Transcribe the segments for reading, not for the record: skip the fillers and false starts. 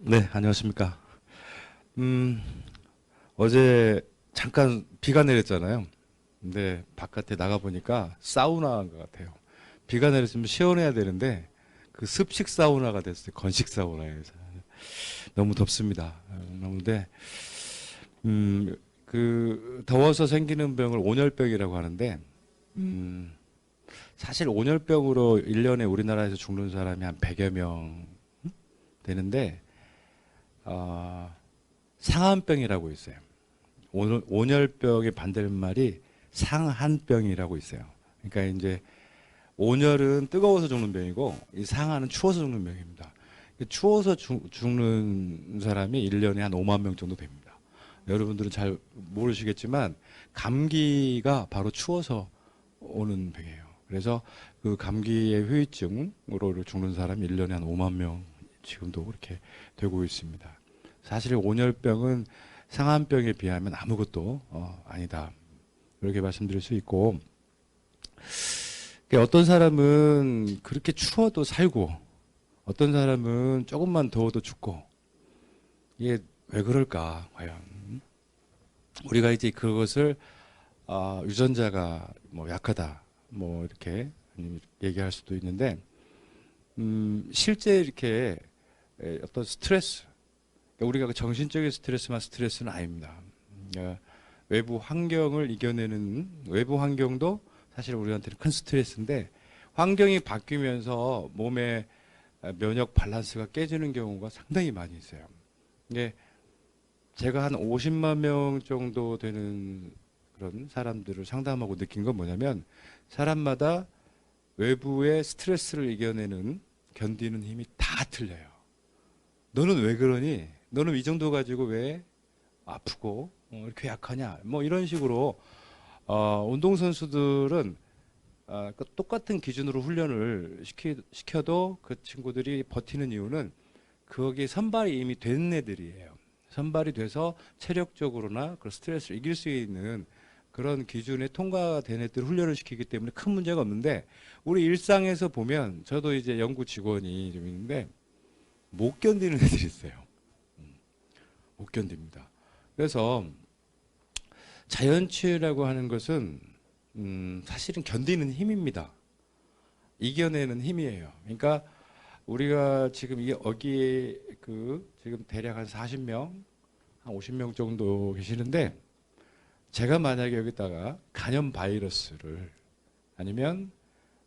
네, 안녕하십니까. 음, 어제 잠깐 비가 내렸잖아요. 근데 바깥에 나가보니까 사우나인 것 같아요. 비가 내렸으면 시원해야 되는데 그 습식 사우나가 됐어요. 건식 사우나에서. 너무 덥습니다. 너무데, 그 더워서 생기는 병을 온열병이라고 하는데, 음, 사실 온열병으로 1년에 우리나라에서 죽는 사람이 한 100여 명 되는데, 어, 상한병이라고 있어요. 온열병의 반대말이 상한병이라고 있어요. 그러니까 이제 온열은 뜨거워서 죽는 병이고 이 상한은 추워서 죽는 병입니다. 추워서 죽는 사람이 1년에 한 5만 명 정도 됩니다. 여러분들은 잘 모르시겠지만 감기가 바로 추워서 오는 병이에요. 그래서 그 감기의 후유증으로 죽는 사람이 1년에 한 5만 명 지금도 그렇게 되고 있습니다. 사실 온열병은 상한병에 비하면 아무것도 아니다. 이렇게 말씀드릴 수 있고, 어떤 사람은 그렇게 추워도 살고, 어떤 사람은 조금만 더워도 죽고, 이게 왜 그럴까, 과연. 우리가 이제 그것을, 유전자가 뭐 약하다, 뭐 이렇게 얘기할 수도 있는데, 실제 이렇게 어떤 스트레스, 우리가 그 정신적인 스트레스만 스트레스는 아닙니다. 외부 환경을 이겨내는 외부 환경도 사실 우리한테는 큰 스트레스인데 환경이 바뀌면서 몸의 면역 밸런스가 깨지는 경우가 상당히 많이 있어요. 이게 제가 한 50만 명 정도 되는 그런 사람들을 상담하고 느낀 건 뭐냐면 사람마다 외부의 스트레스를 이겨내는 견디는 힘이 다 틀려요. 너는 왜 그러니? 너는 이 정도 가지고 왜 아프고 이렇게 약하냐? 뭐 이런 식으로 운동선수들은 그 똑같은 기준으로 훈련을 시켜도 그 친구들이 버티는 이유는 거기에 선발이 이미 된 애들이에요. 선발이 돼서 체력적으로나 그 스트레스를 이길 수 있는 그런 기준에 통과된 애들 훈련을 시키기 때문에 큰 문제가 없는데 우리 일상에서 보면 저도 이제 연구 직원이 좀 있는데 못 견디는 애들이 있어요. 못 견딥니다. 그래서 자연치유라고 하는 것은 사실은 견디는 힘입니다. 이겨내는 힘이에요. 그러니까 우리가 지금 이 여기에 지금 대략 한 40명, 한 50명 정도 계시는데 제가 만약에 여기다가 간염 바이러스를 아니면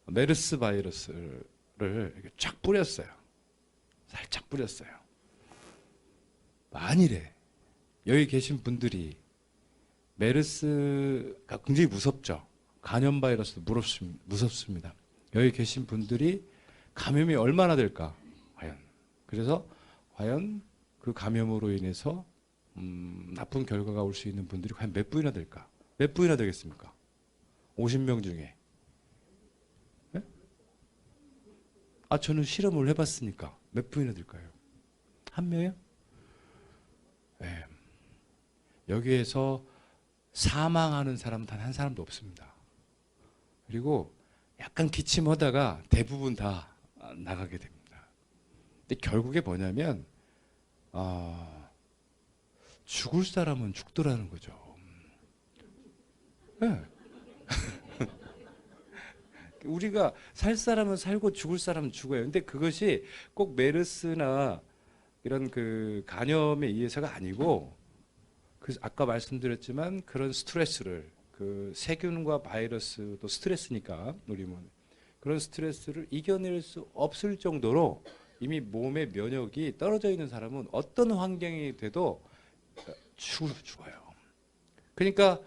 메르스 바이러스를 이렇게 쫙 뿌렸어요. 살짝 뿌렸어요. 만일에 여기 계신 분들이 메르스가 굉장히 무섭죠. 간염 바이러스도 무섭습니다. 여기 계신 분들이 감염이 얼마나 될까? 과연. 그래서 과연 그 감염으로 인해서 나쁜 결과가 올 수 있는 분들이 과연 몇 분이나 될까? 몇 분이나 되겠습니까? 50명 중에. 네? 저는 실험을 해봤으니까 몇 분이나 될까요? 한 명이요? 네. 여기에서 사망하는 사람은 단 한 사람도 없습니다. 그리고 약간 기침하다가 대부분 다 나가게 됩니다. 근데 결국에 뭐냐면 죽을 사람은 죽더라는 거죠. 네. 우리가 살 사람은 살고 죽을 사람은 죽어요. 근데 그것이 꼭 메르스나 이런 그 간염에 의해서가 아니고 그 아까 말씀드렸지만 그런 스트레스를 그 세균과 바이러스도 스트레스니까 우리 몸 그런 스트레스를 이겨낼 수 없을 정도로 이미 몸의 면역이 떨어져 있는 사람은 어떤 환경이 돼도 죽어요. 그러니까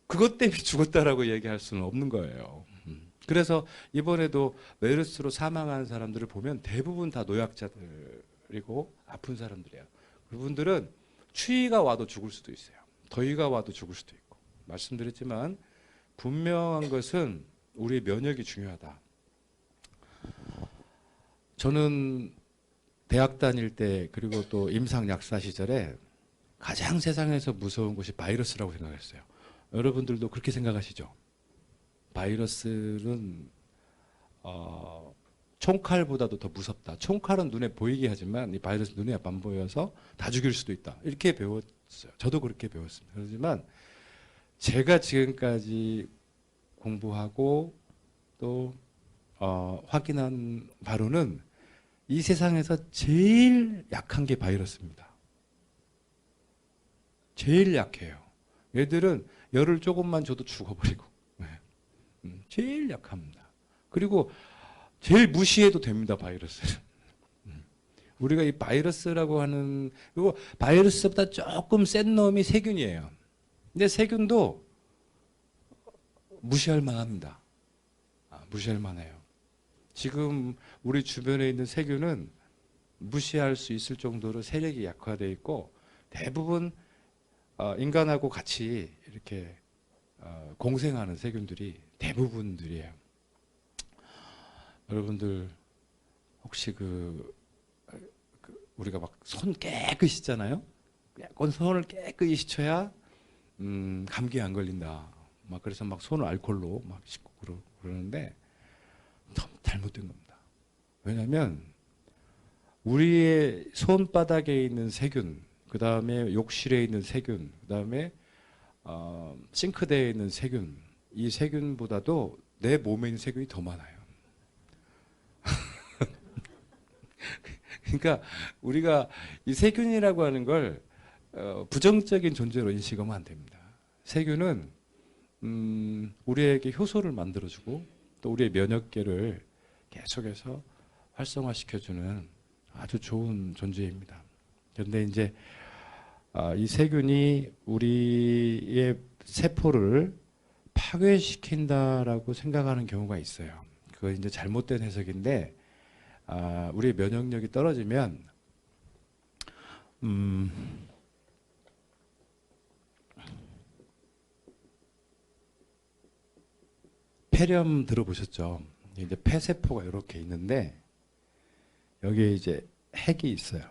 그것 때문에 죽었다라고 얘기할 수는 없는 거예요. 그래서 이번에도 메르스로 사망한 사람들을 보면 대부분 다 노약자들이고 아픈 사람들이에요. 그분들은 추위가 와도 죽을 수도 있어요. 더위가 와도 죽을 수도 있고. 말씀드렸지만 분명한 것은 우리 면역이 중요하다. 저는 대학 다닐 때 그리고 또 임상 약사 시절에 가장 세상에서 무서운 것이 바이러스라고 생각했어요. 여러분들도 그렇게 생각하시죠? 바이러스는 총칼보다도 더 무섭다. 총칼은 눈에 보이게 하지만 이 바이러스 눈에 안 보여서 다 죽일 수도 있다. 이렇게 배웠어요. 저도 그렇게 배웠습니다. 그렇지만 제가 지금까지 공부하고 또 확인한 바로는 이 세상에서 제일 약한 게 바이러스입니다. 제일 약해요. 얘들은 열을 조금만 줘도 죽어버리고 제일 약합니다. 그리고 제일 무시해도 됩니다. 바이러스는. 우리가 이 바이러스라고 하는, 그리고 바이러스보다 조금 센 놈이 세균이에요. 근데 세균도 무시할 만합니다. 무시할 만해요. 지금 우리 주변에 있는 세균은 무시할 수 있을 정도로 세력이 약화되어 있고 대부분 인간하고 같이 이렇게 공생하는 세균들이 대부분들이에요. 여러분들 혹시 우리가 막 손 깨끗이 씻잖아요. 손을 깨끗이 씻어야 감기에 안 걸린다. 막 그래서 막 손을 알코올로 막 씻고 그러는데 잘못된 겁니다. 왜냐하면 우리의 손바닥에 있는 세균, 그 다음에 욕실에 있는 세균, 그 다음에 싱크대에 있는 세균, 이 세균보다도 내 몸에 있는 세균이 더 많아요. 그러니까 우리가 이 세균이라고 하는 걸 부정적인 존재로 인식하면 안 됩니다. 세균은 우리에게 효소를 만들어주고 또 우리의 면역계를 계속해서 활성화시켜주는 아주 좋은 존재입니다. 그런데 이제 이 세균이 우리의 세포를 파괴시킨다라고 생각하는 경우가 있어요. 그거 이제 잘못된 해석인데 우리의 면역력이 떨어지면 폐렴 들어보셨죠? 이제 폐세포가 이렇게 있는데 여기에 이제 핵이 있어요.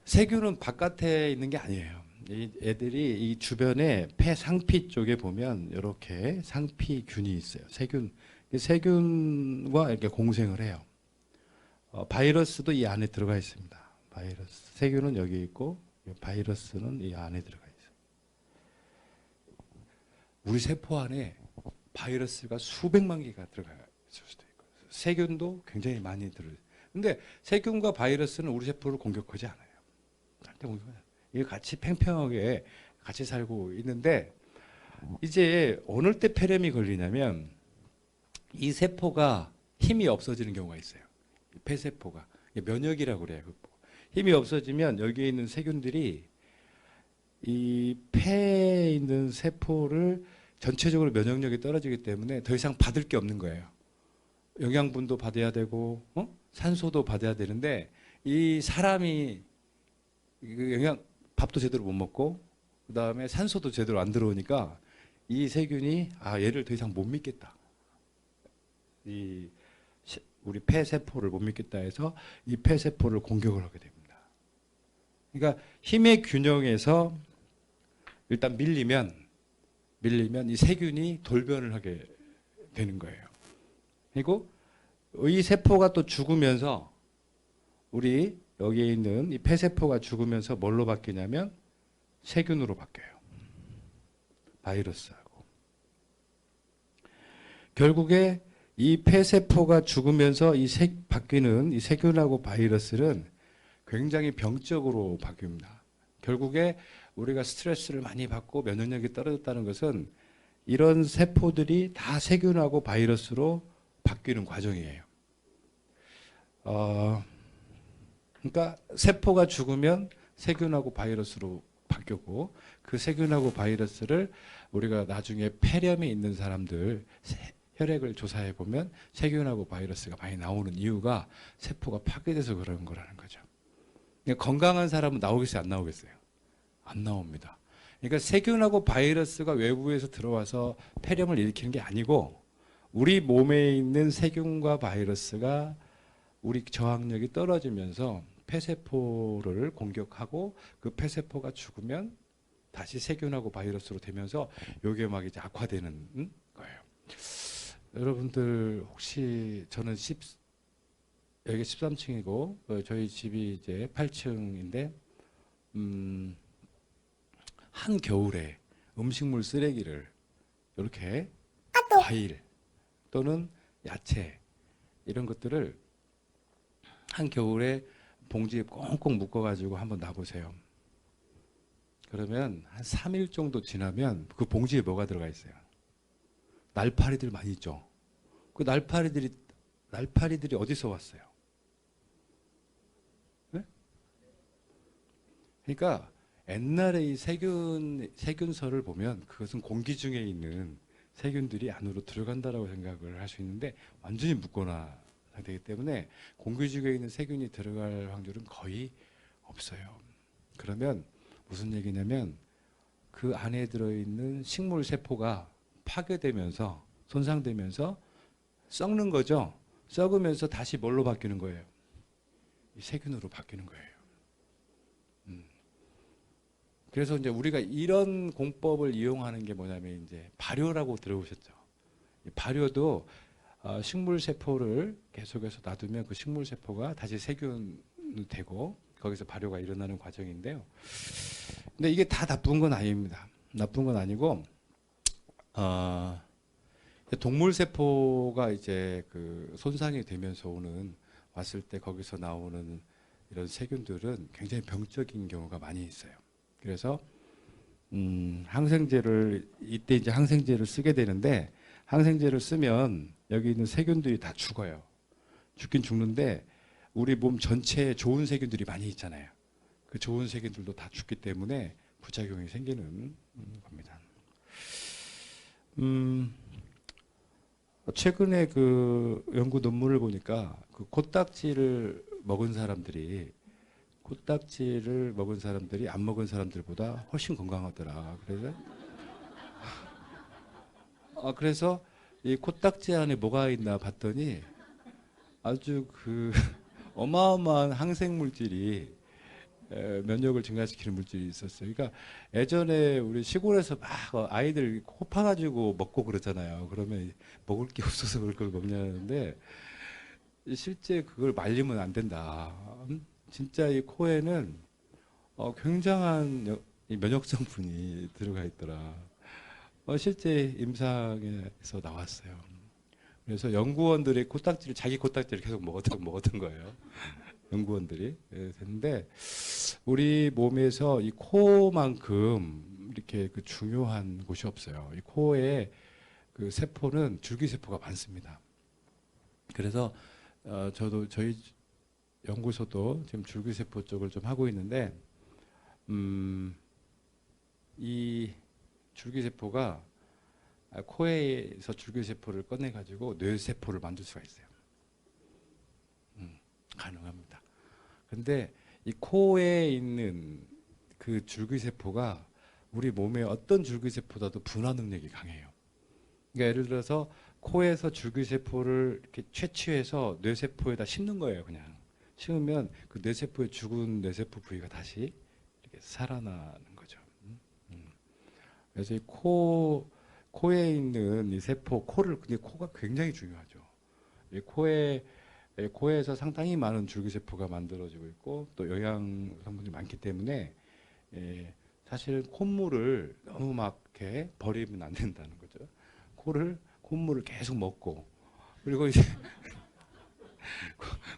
세균은 바깥에 있는 게 아니에요. 이 애들이 이 주변에 폐 상피 쪽에 보면 이렇게 상피균이 있어요. 세균과 이렇게 공생을 해요. 바이러스도 이 안에 들어가 있습니다. 바이러스. 세균은 여기 있고 바이러스는 이 안에 들어가 있어요. 우리 세포 안에 바이러스가 수백만 개가 들어가 있을 수도 있고 세균도 굉장히 많이 들어요. 근데 세균과 바이러스는 우리 세포를 공격하지 않아요. 절대 공격하지 않아요. 이게 같이 팽팽하게 같이 살고 있는데 이제 어느 때 폐렴이 걸리냐면 이 세포가 힘이 없어지는 경우가 있어요. 폐세포가. 면역이라고 그래요. 힘이 없어지면 여기에 있는 세균들이 이 폐에 있는 세포를 전체적으로 면역력이 떨어지기 때문에 더 이상 받을 게 없는 거예요. 영양분도 받아야 되고 산소도 받아야 되는데 이 사람이 밥도 제대로 못 먹고 그다음에 산소도 제대로 안 들어오니까 이 세균이 얘를 더 이상 못 믿겠다. 우리 폐세포를 못 믿겠다 해서 이 폐세포를 공격을 하게 됩니다. 그러니까 힘의 균형에서 일단 밀리면 이 세균이 돌변을 하게 되는 거예요. 그리고 이 세포가 또 죽으면서 우리 여기에 있는 이 폐세포가 죽으면서 뭘로 바뀌냐면 세균으로 바뀌어요. 바이러스하고. 결국에 이 폐세포가 죽으면서 바뀌는 이 세균하고 바이러스는 굉장히 병적으로 바뀝니다. 결국에 우리가 스트레스를 많이 받고 면역력이 떨어졌다는 것은 이런 세포들이 다 세균하고 바이러스로 바뀌는 과정이에요. 그러니까 세포가 죽으면 세균하고 바이러스로 바뀌고 그 세균하고 바이러스를 우리가 나중에 폐렴이 있는 사람들 혈액을 조사해 보면 세균하고 바이러스가 많이 나오는 이유가 세포가 파괴돼서 그런 거라는 거죠. 그러니까 건강한 사람은 나오겠어요? 안 나오겠어요? 안 나옵니다. 그러니까 세균하고 바이러스가 외부에서 들어와서 폐렴을 일으키는 게 아니고 우리 몸에 있는 세균과 바이러스가 우리 저항력이 떨어지면서 폐세포를 공격하고 그 폐세포가 죽으면 다시 세균하고 바이러스로 되면서 이게 막 이제 악화되는 거예요. 여러분들 혹시 저는 여기 13층이고 저희 집이 이제 8층인데 한 겨울에 음식물 쓰레기를 이렇게 과일 또는 야채 이런 것들을 한 겨울에 봉지에 꽁꽁 묶어가지고 한번 놔보세요. 그러면 한 3일 정도 지나면 그 봉지에 뭐가 들어가 있어요? 날파리들 많이 있죠. 그 날파리들이 어디서 왔어요? 네? 그러니까 옛날에 이 세균서를 보면 그것은 공기 중에 있는 세균들이 안으로 들어간다라고 생각을 할 수 있는데 완전히 묶거나 상태이기 때문에 공기 중에 있는 세균이 들어갈 확률은 거의 없어요. 그러면 무슨 얘기냐면 그 안에 들어있는 식물 세포가 파괴되면서 손상되면서 썩는 거죠. 썩으면서 다시 뭘로 바뀌는 거예요? 이 세균으로 바뀌는 거예요. 그래서 이제 우리가 이런 공법을 이용하는 게 뭐냐면 이제 발효라고 들어보셨죠. 이 발효도 식물 세포를 계속해서 놔두면 그 식물 세포가 다시 세균이 되고 거기서 발효가 일어나는 과정인데요. 근데 이게 다 나쁜 건 아닙니다. 나쁜 건 아니고 동물 세포가 이제 그 손상이 되면서 왔을 때 거기서 나오는 이런 세균들은 굉장히 병적인 경우가 많이 있어요. 그래서 항생제를 이때 이제 항생제를 쓰게 되는데 항생제를 쓰면 여기 있는 세균들이 다 죽어요. 죽긴 죽는데 우리 몸 전체에 좋은 세균들이 많이 있잖아요. 그 좋은 세균들도 다 죽기 때문에 부작용이 생기는 겁니다. 최근에 그 연구 논문을 보니까 그 코딱지를 먹은 사람들이 안 먹은 사람들보다 훨씬 건강하더라. 그래서 이 코딱지 안에 뭐가 있나 봤더니 아주 그 어마어마한 항생 물질이 면역을 증가시키는 물질이 있었어요. 그러니까 예전에 우리 시골에서 막 아이들 코 파가지고 먹고 그러잖아요. 그러면 먹을 게 없어서 그걸 먹냐는데 실제 그걸 말리면 안 된다. 진짜 이 코에는 굉장한 이 면역 성분이 들어가 있더라. 실제 임상에서 나왔어요. 그래서 연구원들이 자기 코딱지를 계속 먹었던 거예요. 연구원들이. 됐는데 우리 몸에서 이 코만큼 이렇게 그 중요한 곳이 없어요. 이 코에 그 세포는 줄기세포가 많습니다. 그래서 저도 저희 연구소도 지금 줄기세포 쪽을 좀 하고 있는데 이 줄기세포가 코에서 줄기세포를 꺼내가지고 뇌세포를 만들 수가 있어요. 가능합니다. 근데 이 코에 있는 그 줄기세포가 우리 몸의 어떤 줄기세포보다도 분화 능력이 강해요. 그러니까 예를 들어서 코에서 줄기세포를 이렇게 채취해서 뇌세포에다 심는 거예요. 그냥 심으면 그 뇌세포의 죽은 뇌세포 부위가 다시 이렇게 살아나는 거죠. 그래서 이 코에 있는 이 세포, 근데 코가 굉장히 중요하죠. 이 코에서 상당히 많은 줄기세포가 만들어지고 있고 또 영양 성분이 많기 때문에 사실 콧물을 너무 막 이렇게 버리면 안 된다는 거죠. 콧물을 계속 먹고 그리고 이제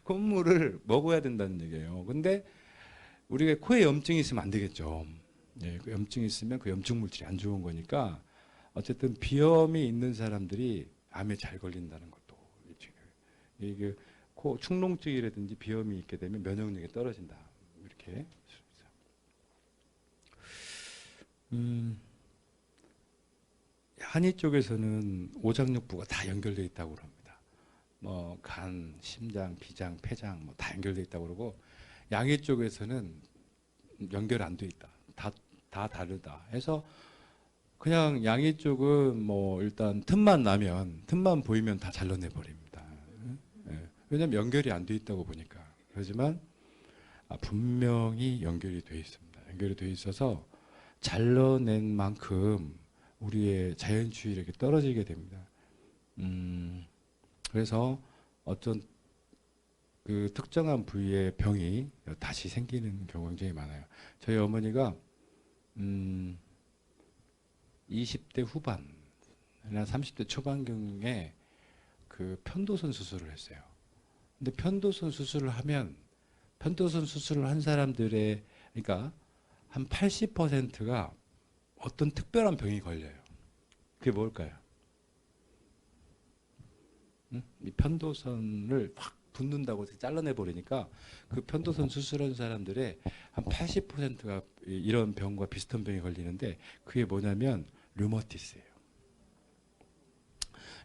콧물을 먹어야 된다는 얘기예요. 근데 우리가 코에 염증이 있으면 안 되겠죠. 그 염증이 있으면 그 염증 물질이 안 좋은 거니까 어쨌든 비염이 있는 사람들이 암에 잘 걸린다는 것도 이게 코 축농증이라든지 비염이 있게 되면 면역력이 떨어진다. 이렇게. 한의 쪽에서는 오장육부가 다 연결되어 있다고 합니다. 뭐 간, 심장, 비장, 폐장 뭐 다 연결되어 있다고 그러고 양의 쪽에서는 연결 안 돼 있다. 다 다르다. 해서 그냥 양의 쪽은 뭐 일단 틈만 보이면 다 잘라내 버립니다. 왜냐하면 연결이 안 돼 있다고 보니까. 그렇지만 분명히 연결이 돼 있습니다. 연결이 돼 있어서 잘라낸 만큼 우리의 자연 주의력이 떨어지게 됩니다. 그래서 어떤 그 특정한 부위의 병이 다시 생기는 경우가 굉장히 많아요. 저희 어머니가 20대 후반이나 30대 초반경에 그 편도선 수술을 했어요. 근데 편도선 수술을 하면 편도선 수술을 한 사람들의 그러니까 한 80%가 어떤 특별한 병이 걸려요. 그게 뭘까요? 응? 이 편도선을 확 붓는다고 잘라내 버리니까 그 편도선 수술한 사람들의 한 80%가 이런 병과 비슷한 병이 걸리는데 그게 뭐냐면 류머티스예요.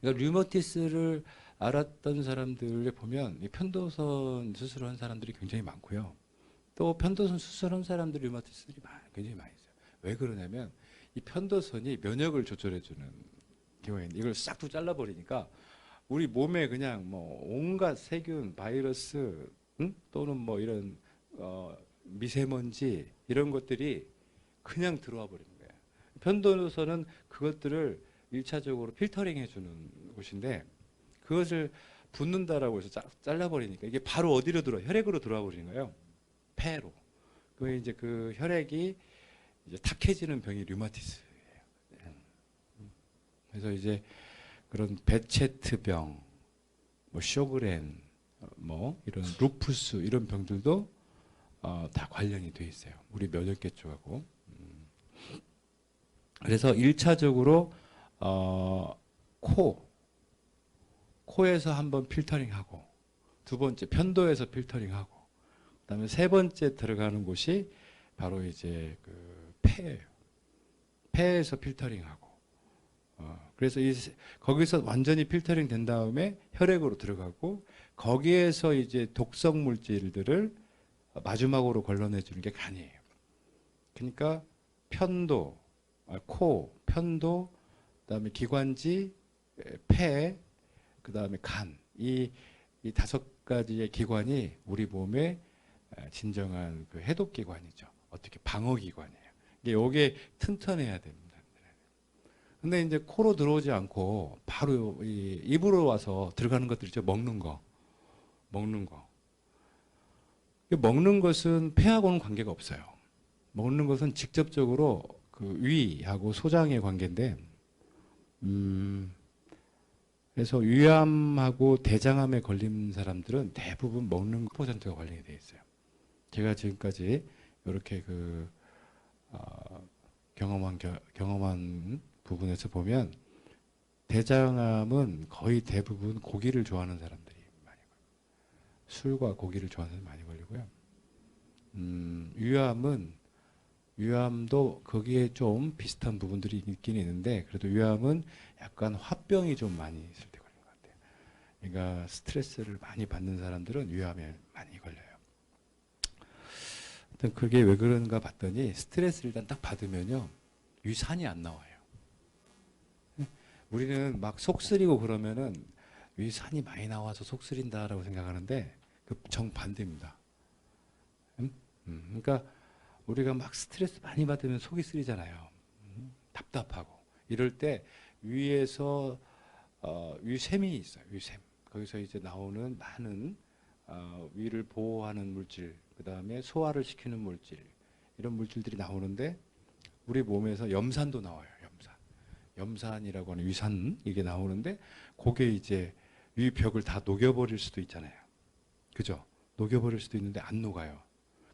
그러니까 류머티스를 알았던 사람들을 보면 이 편도선 수술한 사람들이 굉장히 많고요. 또 편도선 수술한 사람들 류머티스들이 굉장히 많이 있어요. 왜 그러냐면 이 편도선이 면역을 조절해주는 경우에 이걸 싹 잘라버리니까 우리 몸에 그냥 뭐 온갖 세균, 바이러스, 응? 또는 뭐 이런 미세먼지 이런 것들이 그냥 들어와 버리는 거예요. 편도선은 그것들을 일차적으로 필터링 해주는 곳인데 그것을 붓는다라고 해서 잘라버리니까 이게 바로 어디로 혈액으로 들어와 버리는 거예요. 폐로. 그 이제 그 혈액이 이제 탁해지는 병이 류마티스예요. 그래서 이제 그런 베체트병, 뭐 쇼그렌, 뭐 이런 루푸스 이런 병들도 다 관련이 돼 있어요. 우리 면역계 쪽하고. 그래서 1차적으로 코에서 한번 필터링하고 두 번째 편도에서 필터링하고 그다음에 세 번째 들어가는 곳이 바로 이제 그 폐예요. 폐에서 필터링하고 그래서 거기서 완전히 필터링 된 다음에 혈액으로 들어가고 거기에서 이제 독성 물질들을 마지막으로 걸러내주는 게 간이에요. 그러니까 편도, 그다음에 기관지, 폐, 그다음에 간. 이 다섯 가지의 기관이 우리 몸의 진정한 그 해독 기관이죠. 어떻게 방어 기관이에요. 이게 튼튼해야 됩니다. 근데 이제 코로 들어오지 않고 바로 입으로 와서 들어가는 것들이죠. 먹는 거. 먹는 것은 폐하고는 관계가 없어요. 먹는 것은 직접적으로 그 위하고 소장의 관계인데, 그래서 위암하고 대장암에 걸린 사람들은 대부분 먹는 퍼센트가 관련이 되어 있어요. 제가 지금까지 이렇게 경험한 부분에서 보면 대장암은 거의 대부분 고기를 좋아하는 사람들이 많이 걸려요. 술과 고기를 좋아하는 사람이 많이 걸리고요. 위암도 거기에 좀 비슷한 부분들이 있긴 있는데 그래도 위암은 약간 화병이 좀 많이 있을 때 걸린 것 같아요. 그러니까 스트레스를 많이 받는 사람들은 위암에 많이 걸려요. 일단 그게 왜 그런가 봤더니 스트레스를 일단 딱 받으면요 위산이 안 나와요. 우리는 막 속 쓰리고 그러면은 위산이 많이 나와서 속 쓰린다라고 생각하는데 그 정반대입니다. 그러니까 우리가 막 스트레스 많이 받으면 속이 쓰리잖아요. 답답하고 이럴 때 위에서 위샘이 있어요. 위샘. 거기서 이제 나오는 많은 위를 보호하는 물질, 그 다음에 소화를 시키는 물질 이런 물질들이 나오는데 우리 몸에서 염산도 나와요. 염산이라고 하는 위산 이게 나오는데 그게 이제 위벽을 다 녹여버릴 수도 있잖아요. 그죠? 녹여버릴 수도 있는데 안 녹아요.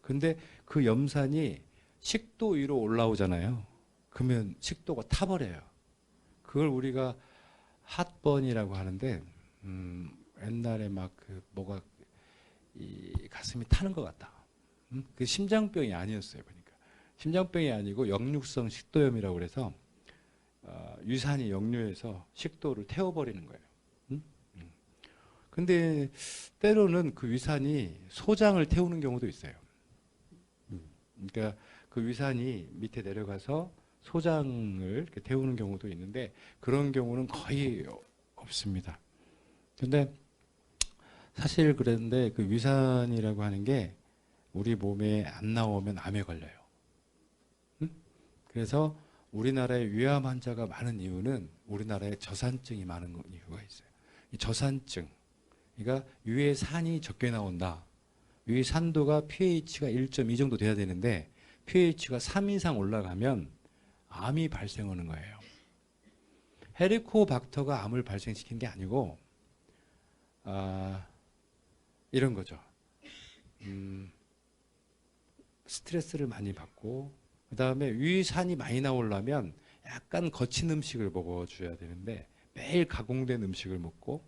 근데 그 염산이 식도 위로 올라오잖아요. 그러면 식도가 타버려요. 그걸 우리가 핫번이라고 하는데 옛날에 막 그 뭐가 이 가슴이 타는 것 같다. 그 심장병이 아니었어요. 보니까 심장병이 아니고 역류성 식도염이라고 그래서 위산이 역류해서 식도를 태워버리는 거예요. 근데 때로는 그 위산이 소장을 태우는 경우도 있어요. 그러니까 그 위산이 밑에 내려가서 소장을 이렇게 태우는 경우도 있는데 그런 경우는 거의 없습니다. 근데 사실 그런데 그 위산이라고 하는 게 우리 몸에 안 나오면 암에 걸려요. 그래서 우리나라에 위암 환자가 많은 이유는 우리나라에 저산증이 많은 이유가 있어요. 이 저산증, 그러니까 위에 산이 적게 나온다. 위 산도가 pH가 1.2 정도 돼야 되는데 pH가 3 이상 올라가면 암이 발생하는 거예요. 헤리코박터가 암을 발생시킨 게 아니고 이런 거죠. 스트레스를 많이 받고 그 다음에 위산이 많이 나오려면 약간 거친 음식을 먹어줘야 되는데 매일 가공된 음식을 먹고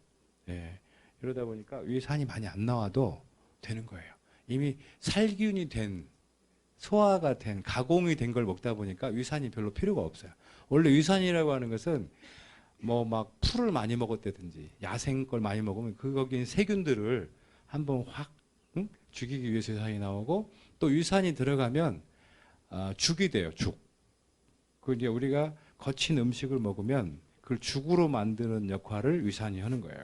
이러다 보니까 위산이 많이 안 나와도 되는 거예요. 이미 살균이 된 소화가 된 가공이 된 걸 먹다 보니까 위산이 별로 필요가 없어요. 원래 위산이라고 하는 것은 뭐 막 풀을 많이 먹었다든지 야생 걸 많이 먹으면 거기 세균들을 한번 확 죽이기 위해서 위산이 나오고 또 위산이 들어가면 죽이 돼요. 죽. 그 이제 우리가 거친 음식을 먹으면 그걸 죽으로 만드는 역할을 위산이 하는 거예요.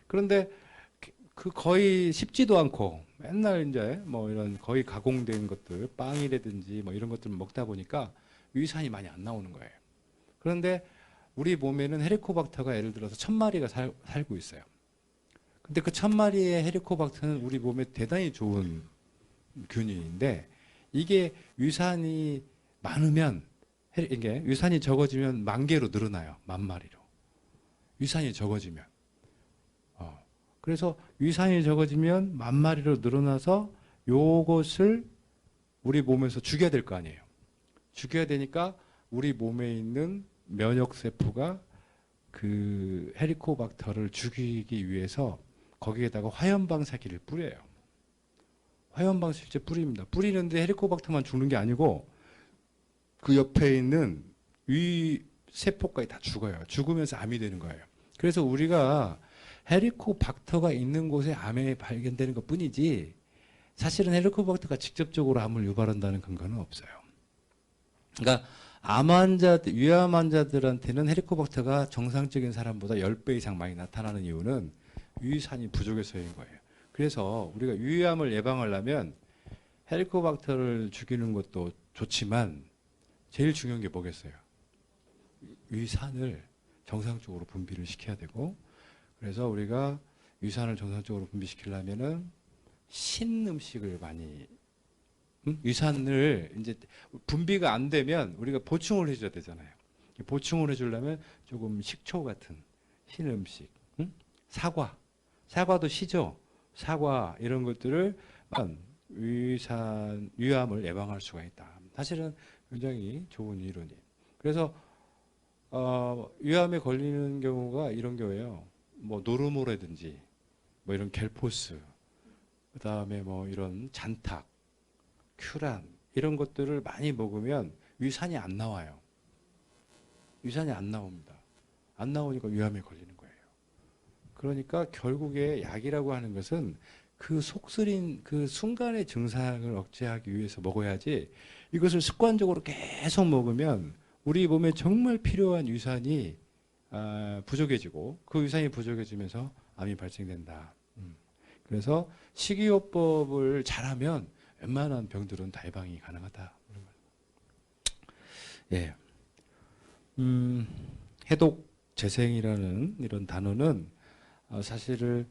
그런데 그 거의 씹지도 않고 맨날 이제 뭐 이런 거의 가공된 것들, 빵이라든지 뭐 이런 것들을 먹다 보니까 위산이 많이 안 나오는 거예요. 그런데 우리 몸에는 헤리코박터가 예를 들어서 1000마리가 살고 있어요. 근데 그 1000마리의 헤리코박터는 우리 몸에 대단히 좋은 균인데 이게 위산이 많으면 이게 위산이 적어지면 10,000개로 늘어나요. 10,000마리로. 위산이 적어지면. 그래서 위산이 적어지면 10,000마리로 늘어나서 요것을 우리 몸에서 죽여야 될 거 아니에요. 죽여야 되니까 우리 몸에 있는 면역세포가 그 헤리코박터를 죽이기 위해서 거기에다가 화염방사기를 뿌려요. 화염방사제 뿌립니다. 뿌리는데 헤리코박터만 죽는 게 아니고 그 옆에 있는 위 세포까지 다 죽어요. 죽으면서 암이 되는 거예요. 그래서 우리가 헤리코박터가 있는 곳에 암이 발견되는 것 뿐이지 사실은 헤리코박터가 직접적으로 암을 유발한다는 근거는 없어요. 그러니까 위암 환자들한테는 헤리코박터가 정상적인 사람보다 10배 이상 많이 나타나는 이유는 위산이 부족해서인 거예요. 그래서 우리가 위암을 예방하려면 헤리코박터를 죽이는 것도 좋지만 제일 중요한 게 뭐겠어요? 위산을 정상적으로 분비를 시켜야 되고 그래서 우리가 위산을 정상적으로 분비시키려면은 신음식을 많이 위산을 이제 분비가 안 되면 우리가 보충을 해줘야 되잖아요. 보충을 해주려면 조금 식초 같은 신음식, 사과도 시죠. 사과 이런 것들을 위암을 예방할 수가 있다. 사실은 굉장히 좋은 이론이에요. 그래서 위암에 걸리는 경우가 이런 경우예요. 뭐 노르모라든지 뭐 이런 겔포스, 그다음에 뭐 이런 잔탁, 큐란 이런 것들을 많이 먹으면 위산이 안 나와요. 위산이 안 나옵니다. 안 나오니까 위암에 걸리는 거예요. 그러니까 결국에 약이라고 하는 것은 그 속쓰린 그 순간의 증상을 억제하기 위해서 먹어야지 이것을 습관적으로 계속 먹으면 우리 몸에 정말 필요한 위산이 부족해지고 그 위산이 부족해지면서 암이 발생된다. 그래서 식이요법을 잘하면 웬만한 병들은 다 예방이 가능하다. 예. 해독 재생이라는 이런 단어는 사실은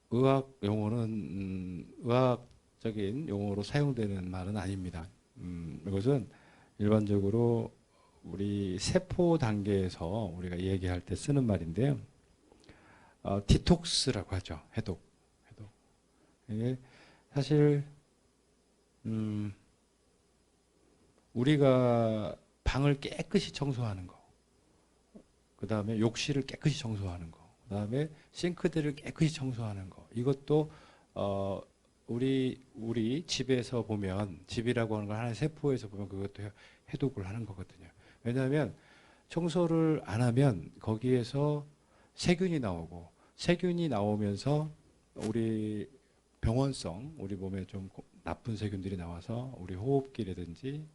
의학 용어는 의학적인 용어로 사용되는 말은 아닙니다. 이것은 일반적으로 우리 세포 단계에서 우리가 얘기할 때 쓰는 말인데요. 디톡스라고 하죠. 해독. 이게 사실 우리가 방을 깨끗이 청소하는 거, 그 다음에 욕실을 깨끗이 청소하는 거, 그 다음에 싱크대를 깨끗이 청소하는 거, 이것도 우리 집에서 보면, 집이라고 하는 걸 하나의 세포에서 보면 그것도 해독을 하는 거거든요. 왜냐하면 청소를 안 하면 거기에서 세균이 나오고, 세균이 나오면서 우리 병원성, 우리 몸에 좀 나쁜 세균들이 나와서 우리 호흡기라든지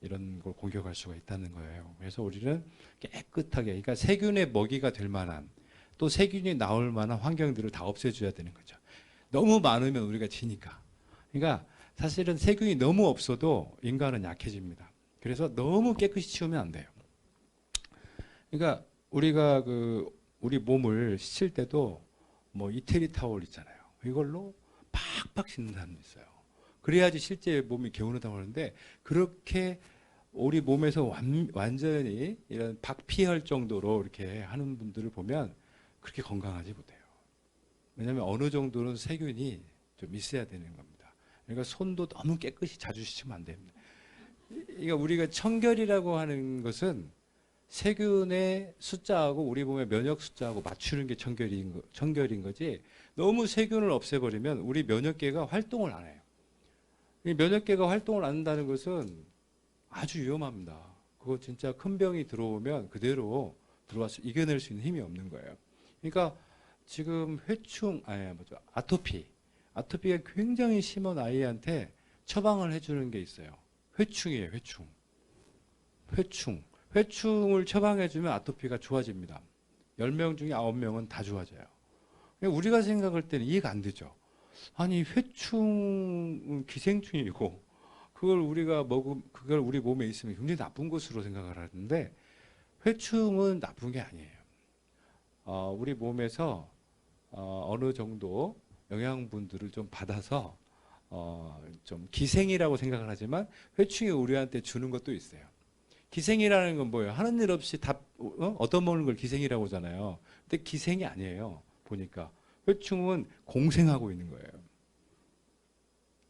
이런 걸 공격할 수가 있다는 거예요. 그래서 우리는 깨끗하게, 그러니까 세균의 먹이가 될 만한, 또 세균이 나올 만한 환경들을 다 없애줘야 되는 거죠. 너무 많으면 우리가 지니까. 그러니까 사실은 세균이 너무 없어도 인간은 약해집니다. 그래서 너무 깨끗이 치우면 안 돼요. 그러니까 우리가 우리 몸을 씻을 때도 뭐 이태리 타월 있잖아요. 이걸로 팍팍 씻는 사람도 있어요. 그래야지 실제 몸이 개운하다고 하는데 그렇게 우리 몸에서 완전히 이런 박피할 정도로 이렇게 하는 분들을 보면 그렇게 건강하지 못해요. 왜냐하면 어느 정도는 세균이 좀 있어야 되는 겁니다. 그러니까 손도 너무 깨끗이 자주 씻으면 안 됩니다. 그러니까 우리가 청결이라고 하는 것은 세균의 숫자하고 우리 몸의 면역 숫자하고 맞추는 게 청결인 거지, 너무 세균을 없애버리면 우리 면역계가 활동을 안 해요. 이 면역계가 활동을 안 한다는 것은 아주 위험합니다. 그거 진짜 큰 병이 들어오면 그대로 들어와서 이겨낼 수 있는 힘이 없는 거예요. 그러니까 지금 아토피가 굉장히 심한 아이한테 처방을 해주는 게 있어요. 회충이에요, 회충을 처방해주면 아토피가 좋아집니다. 10명 중에 9명은 다 좋아져요. 우리가 생각할 때는 이해가 안 되죠. 아니, 회충은 기생충이고, 그걸 우리 몸에 있으면 굉장히 나쁜 것으로 생각을 하는데, 회충은 나쁜 게 아니에요. 우리 몸에서 어느 정도 영양분들을 좀 받아서 좀 기생이라고 생각을 하지만 회충이 우리한테 주는 것도 있어요. 기생이라는 건 뭐예요? 하는 일 없이 다 얻어먹는 걸 기생이라고 하잖아요. 근데 기생이 아니에요. 보니까 회충은 공생하고 있는 거예요.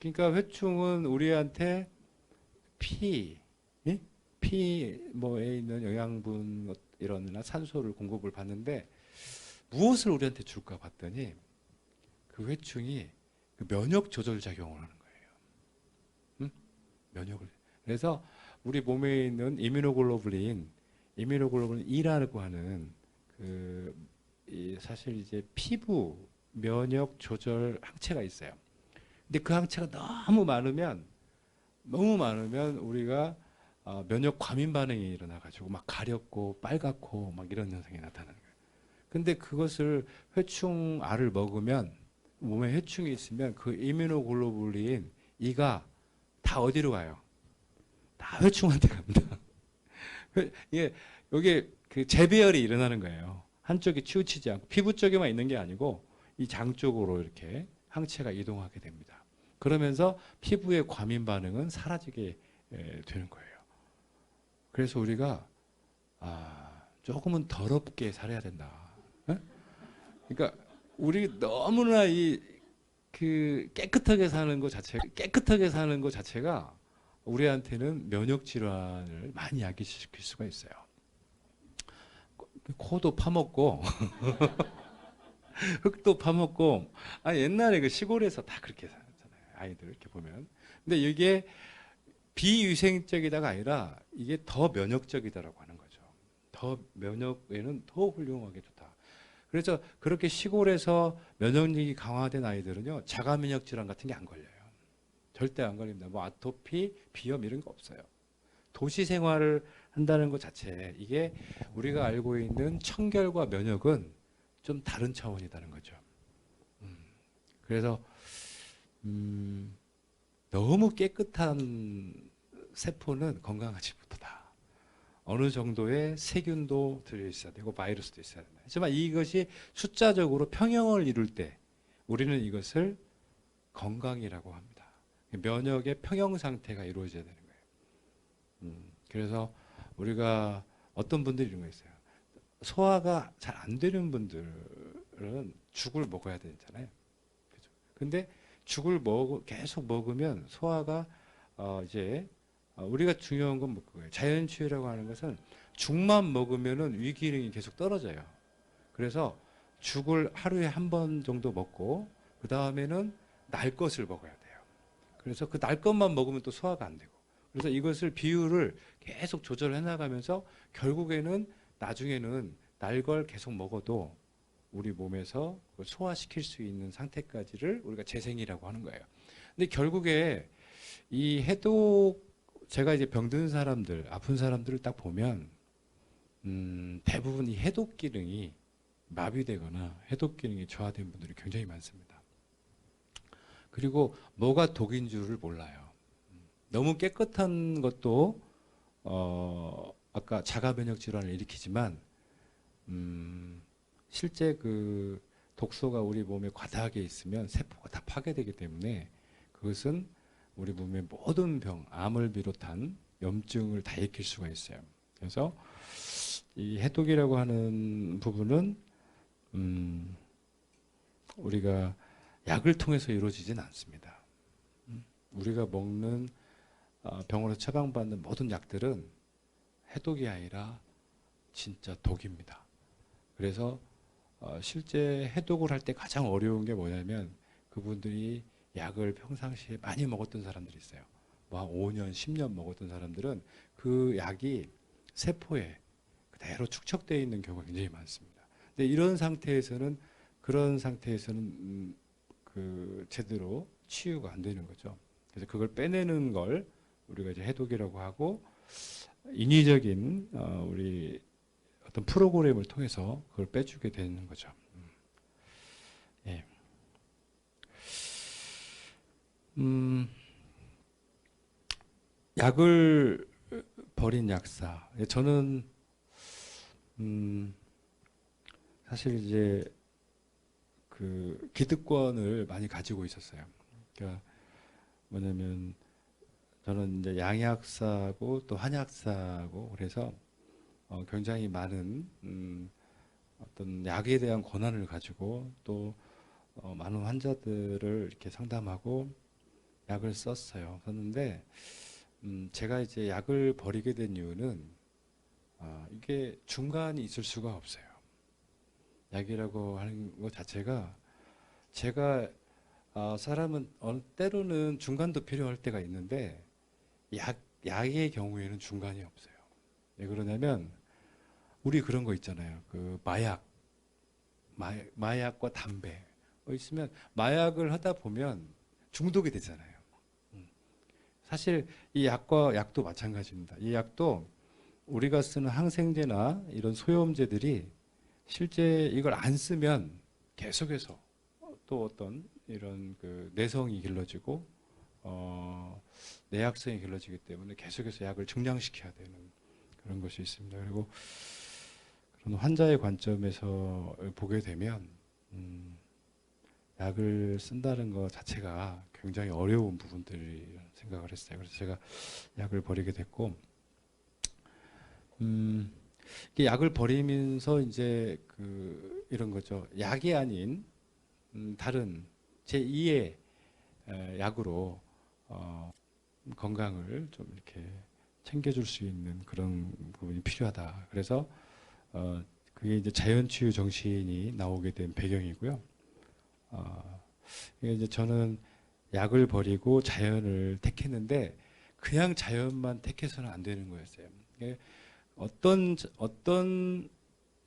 그러니까 회충은 우리한테 뭐에 있는 영양분 이런 산소를 공급을 받는데 무엇을 우리한테 줄까 봤더니 그 회충이 그 면역 조절 작용을 하는 거예요. 응? 면역을. 그래서 우리 몸에 있는 이뮤노글로불린 E라고 하는 사실 이제 피부 면역 조절 항체가 있어요. 근데 그 항체가 너무 많으면 우리가 면역 과민 반응이 일어나가지고 막 가렵고 빨갛고 막 이런 현상이 나타나는 거예요. 근데 그것을 회충알을 먹으면 몸에 회충이 있으면 그 이뮤노글로불린 E가 다 어디로 가요? 다 회충한테 갑니다. 여기 그 재배열이 일어나는 거예요. 한쪽이 치우치지 않고 피부 쪽에만 있는 게 아니고 이 장 쪽으로 이렇게 항체가 이동하게 됩니다. 그러면서 피부의 과민 반응은 사라지게 되는 거예요. 그래서 우리가 조금은 더럽게 살아야 된다. 그러니까 우리 너무나 깨끗하게 사는 것 자체가 우리한테는 면역 질환을 많이 야기시킬 수가 있어요. 코도 파먹고 흙도 파먹고, 옛날에 그 시골에서 다 그렇게 살았잖아요. 아이들 이렇게 보면. 근데 이게 비위생적이다가 아니라 이게 더 면역적이다라고 하는 거죠. 더 면역에는 더 훌륭하게 좋다. 그래서 그렇게 시골에서 면역력이 강화된 아이들은요, 자가 면역 질환 같은 게 안 걸려요. 절대 안 걸립니다. 뭐 아토피, 비염 이런 거 없어요. 도시 생활을 한다는 것 자체, 이게 우리가 알고 있는 청결과 면역은 좀 다른 차원이라는 거죠. 그래서 너무 깨끗한 세포는 건강하지 못하다. 어느 정도의 세균도 들어있어야 되고 바이러스도 있어야 된다. 하지만 이것이 숫자적으로 평형을 이룰 때 우리는 이것을 건강이라고 합니다. 면역의 평형 상태가 이루어져야 되는 거예요. 그래서 우리가 어떤 분들이 이런 거 있어요. 소화가 잘 안 되는 분들은 죽을 먹어야 되잖아요. 그죠? 근데 죽을 계속 먹으면 소화가 우리가 중요한 건 그거예요. 자연치유라고 하는 것은 죽만 먹으면은 위 기능이 계속 떨어져요. 그래서 죽을 하루에 한 번 정도 먹고 그 다음에는 날 것을 먹어야 돼요. 그래서 그 날 것만 먹으면 또 소화가 안 되고, 그래서 이것을 비율을 계속 조절해 나가면서 결국에는 나중에는 날 걸 계속 먹어도 우리 몸에서 소화시킬 수 있는 상태까지를 우리가 재생이라고 하는 거예요. 근데 결국에 이 제가 이제 병든 사람들, 아픈 사람들을 딱 보면 대부분 이 해독 기능이 마비되거나 해독 기능이 저하된 분들이 굉장히 많습니다. 그리고 뭐가 독인 줄을 몰라요. 너무 깨끗한 것도 아까 자가 면역 질환을 일으키지만 실제 그 독소가 우리 몸에 과다하게 있으면 세포가 다 파괴되기 때문에 그것은 우리 몸의 모든 병, 암을 비롯한 염증을 다 일으킬 수가 있어요. 그래서 이 해독이라고 하는 부분은 우리가 약을 통해서 이루어지진 않습니다. 우리가 먹는 병원에서 처방받는 모든 약들은 해독이 아니라 진짜 독입니다. 그래서 실제 해독을 할 때 가장 어려운 게 뭐냐면 그분들이 약을 평상시에 많이 먹었던 사람들이 있어요. 뭐 한 5년, 10년 먹었던 사람들은 그 약이 세포에 그대로 축적되어 있는 경우가 굉장히 많습니다. 근데 그런 상태에서는 그 제대로 치유가 안 되는 거죠. 그래서 그걸 빼내는 걸 우리가 이제 해독이라고 하고 인위적인 우리 어떤 프로그램을 통해서 그걸 빼주게 되는 거죠. 예. 약을 버린 약사. 저는 사실 이제 그 기득권을 많이 가지고 있었어요. 그러니까 뭐냐면 저는 이제 양약사고 또 한약사고 그래서 굉장히 많은 어떤 약에 대한 권한을 가지고 또 많은 환자들을 이렇게 상담하고 약을 썼는데 제가 이제 약을 버리게 된 이유는 이게 중간이 있을 수가 없어요. 약이라고 하는 것 자체가 제가 사람은 때로는 중간도 필요할 때가 있는데 약의 경우에는 중간이 없어요. 왜 그러냐면 우리 그런 거 있잖아요. 그 마약과 담배 있으면 마약을 하다 보면 중독이 되잖아요. 사실 이 약도 마찬가지입니다. 이 약도 우리가 쓰는 항생제나 이런 소염제들이 실제 이걸 안 쓰면 계속해서 또 어떤 이런 그 내성이 길러지고 내약성이 길러지기 때문에 계속해서 약을 증량시켜야 되는 그런 것이 있습니다. 그리고 그런 환자의 관점에서 보게 되면 약을 쓴다는 것 자체가 굉장히 어려운 부분들이 생각을 했어요. 그래서 제가 약을 버리게 됐고, 이게 약을 버리면서 이제 그 이런 거죠. 약이 아닌 다른 제2의 약으로 건강을 좀 이렇게 챙겨줄 수 있는 그런 부분이 필요하다. 그래서 그게 이제 자연치유 정신이 나오게 된 배경이고요. 이게 이제 저는 약을 버리고 자연을 택했는데 그냥 자연만 택해서는 안 되는 거였어요. 이게 어떤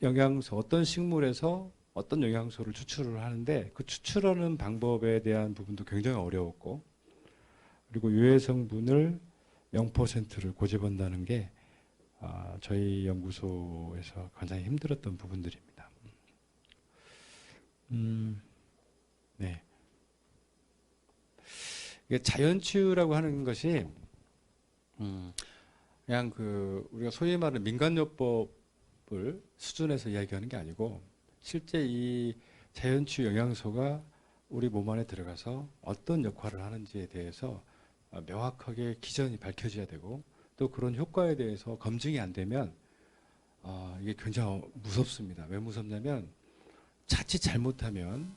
영양소, 어떤 식물에서 어떤 영양소를 추출을 하는데 그 추출하는 방법에 대한 부분도 굉장히 어려웠고 그리고 유해 성분을 0%를 고집한다는 게 저희 연구소에서 굉장히 힘들었던 부분들입니다. 네. 이게 자연치유라고 하는 것이 그냥 그 우리가 소위 말하는 민간요법을 수준에서 이야기하는 게 아니고 실제 이 자연치유 영양소가 우리 몸 안에 들어가서 어떤 역할을 하는지에 대해서 명확하게 기전이 밝혀져야 되고 또 그런 효과에 대해서 검증이 안 되면 이게 굉장히 무섭습니다. 왜 무섭냐면 자칫 잘못하면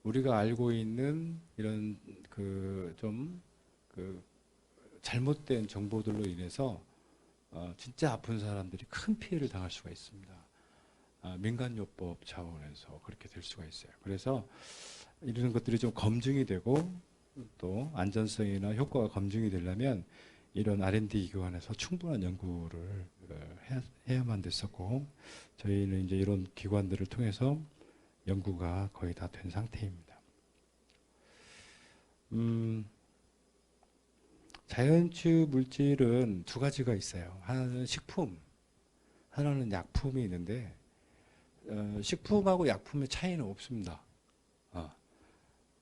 우리가 알고 있는 이런 그 좀 그 잘못된 정보들로 인해서 진짜 아픈 사람들이 큰 피해를 당할 수가 있습니다. 민간요법 차원에서 그렇게 될 수가 있어요. 그래서 이런 것들이 좀 검증이 되고 또 안전성이나 효과가 검증이 되려면 이런 R&D 기관에서 충분한 연구를 해야만 됐었고 저희는 이제 이런 기관들을 통해서 연구가 거의 다 된 상태입니다. 자연치유 물질은 두 가지가 있어요. 하나는 식품, 하나는 약품이 있는데 식품하고 약품의 차이는 없습니다.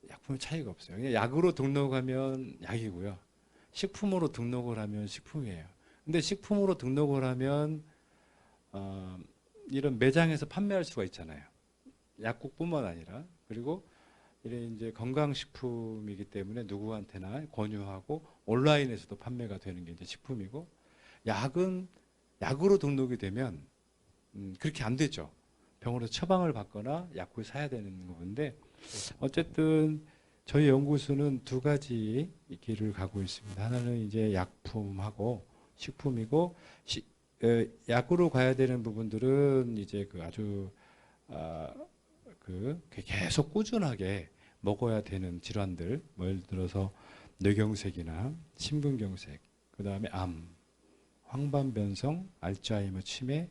약품의 차이가 없어요. 그냥 약으로 등록하면 약이고요. 식품으로 등록을 하면 식품이에요. 근데 식품으로 등록을 하면 이런 매장에서 판매할 수가 있잖아요. 약국뿐만 아니라. 그리고 이래 이제 건강식품이기 때문에 누구한테나 권유하고 온라인에서도 판매가 되는 게 이제 식품이고, 약은 약으로 등록이 되면 그렇게 안 되죠. 병원에서 처방을 받거나 약국에 사야 되는 건데, 어쨌든 저희 연구소는 두 가지 길을 가고 있습니다. 하나는 이제 약품하고 식품이고, 약으로 가야 되는 부분들은 이제 그 아주 아, 계속 꾸준하게 먹어야 되는 질환들, 뭐 예를 들어서 뇌경색이나 심근경색, 그 다음에 암, 황반변성, 알츠하이머 치매,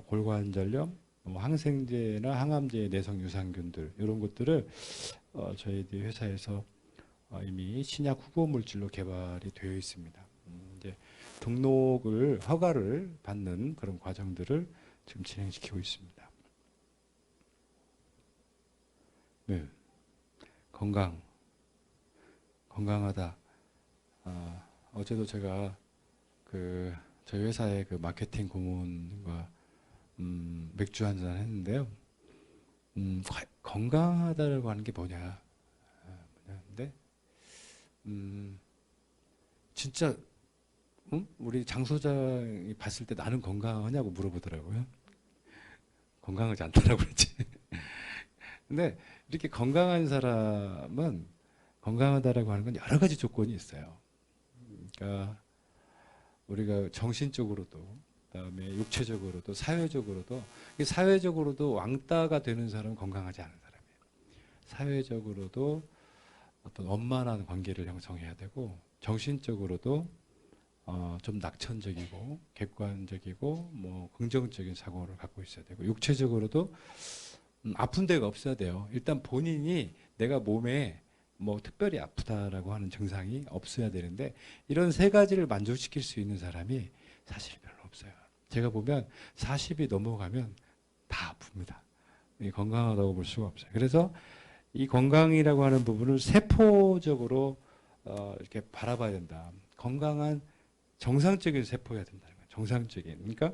골관절염, 뭐 항생제나 항암제의 내성 유산균들, 이런 것들을 저희들 회사에서 이미 신약 후보 물질로 개발이 되어 있습니다. 이제 등록을 허가를 받는 그런 과정들을 지금 진행시키고 있습니다. 네. 건강하다. 어제도 제가 저희 회사의 그 마케팅 고문과 맥주 한잔 했는데요. 건강하다라고 하는 게 뭐냐? 근데 진짜 우리 장 소장이 봤을 때 나는 건강하냐고 물어보더라고요. 건강하지 않다라고 그랬지. 근데 이렇게 건강한 사람은 건강하다라고 하는 건 여러 가지 조건이 있어요. 그러니까 우리가 정신적으로도, 그다음에 육체적으로도, 사회적으로도, 사회적으로도 왕따가 되는 사람은 건강하지 않은 사람이에요. 사회적으로도 어떤 원만한 관계를 형성해야 되고, 정신적으로도 좀 낙천적이고 객관적이고 뭐 긍정적인 사고를 갖고 있어야 되고, 육체적으로도 아픈 데가 없어야 돼요. 일단 본인이 내가 몸에 뭐 특별히 아프다라고 하는 증상이 없어야 되는데, 이런 세 가지를 만족시킬 수 있는 사람이 사실 별로 없어요. 제가 보면 40이 넘어가면 다 아픕니다. 건강하다고 볼 수가 없어요. 그래서 이 건강이라고 하는 부분을 세포적으로 이렇게 바라봐야 된다. 건강한 정상적인 세포여야 된다는 거예요. 정상적인. 그러니까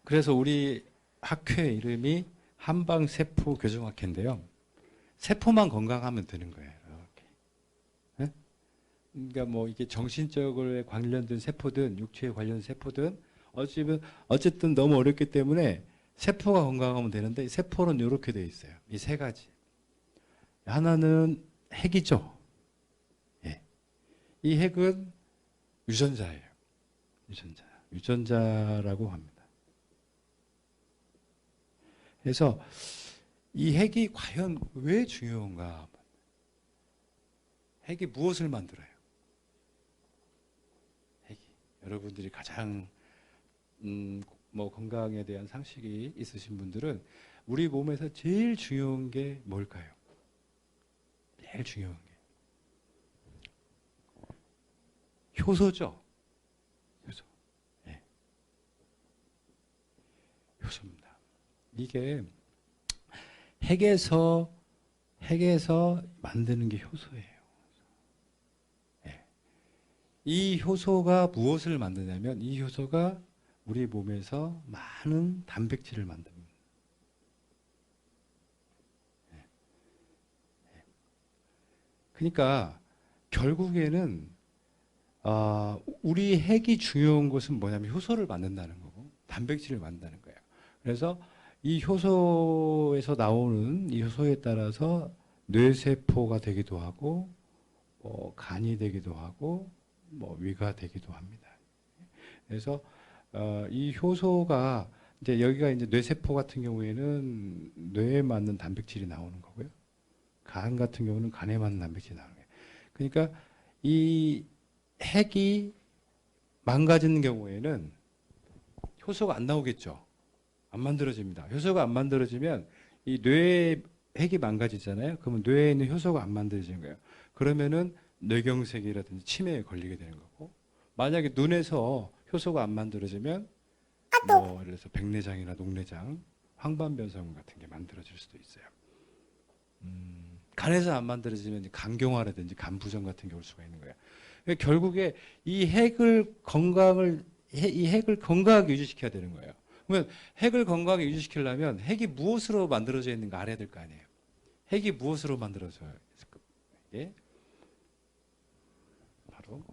그래서 우리 학회 이름이 한방세포 교정학회인데요. 세포만 건강하면 되는 거예요. 이렇게. 네? 그러니까 뭐 이게 정신적으로 관련된 세포든 육체에 관련 세포든 어쨌든 너무 어렵기 때문에 세포가 건강하면 되는데, 세포는 이렇게 돼 있어요. 이 세 가지. 하나는 핵이죠. 예. 이 핵은 유전자예요. 유전자. 유전자라고 합니다. 그래서 이 핵이 과연 왜 중요한가? 핵이 무엇을 만들어요? 핵이. 여러분들이 가장 뭐 건강에 대한 상식이 있으신 분들은 우리 몸에서 제일 중요한 게 뭘까요? 제일 중요한 게 효소죠. 효소. 네. 효소입니다. 이게 핵에서 만드는 게 효소예요. 네. 이 효소가 무엇을 만드냐면, 이 효소가 우리 몸에서 많은 단백질을 만듭니다. 그러니까 결국에는 우리 핵이 중요한 것은 뭐냐면 효소를 만든다는 거고 단백질을 만든다는 거예요. 그래서 이 효소에서 나오는 이 효소에 따라서 뇌세포가 되기도 하고, 간이 되기도 하고, 뭐 위가 되기도 합니다. 그래서 이 효소가 이제 여기가 이제 뇌세포 같은 경우에는 뇌에 맞는 단백질이 나오는 거고요. 간 같은 경우는 간에 맞는 단백질이 나오는 거예요. 그러니까 이 핵이 망가지는 경우에는 효소가 안 나오겠죠. 안 만들어집니다. 효소가 안 만들어지면 이 뇌의 핵이 망가지잖아요. 그러면 뇌에 있는 효소가 안 만들어지는 거예요. 그러면은 뇌경색이라든지 치매에 걸리게 되는 거고, 만약에 눈에서 효소가 안 만들어지면 뭐 예를 들어서 백내장이나 녹내장, 황반변성 같은 게 만들어질 수도 있어요. 간에서 안 만들어지면 간경화라든지 간부종 같은 게 올 수가 있는 거예요. 그러니까 결국에 이 핵을 건강하게 유지시켜야 되는 거예요. 그러면 핵을 건강하게 유지시키려면 핵이 무엇으로 만들어져 있는가 알아야 될 거 아니에요. 핵이 무엇으로 만들어져 있을까? 이게 바로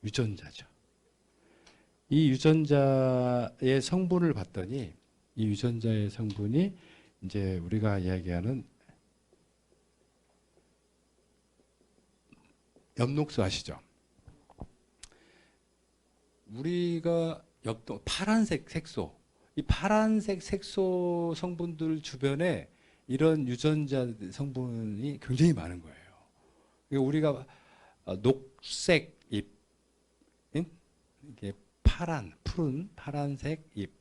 유전자죠. 이 유전자의 성분을 봤더니 이 유전자의 성분이 이제 우리가 이야기하는 엽록소 아시죠? 우리가 파란색 색소, 이 파란색 색소 성분들 주변에 이런 유전자 성분이 굉장히 많은 거예요. 그러니까 우리가 녹색 잎, 이게 푸른 파란색 잎,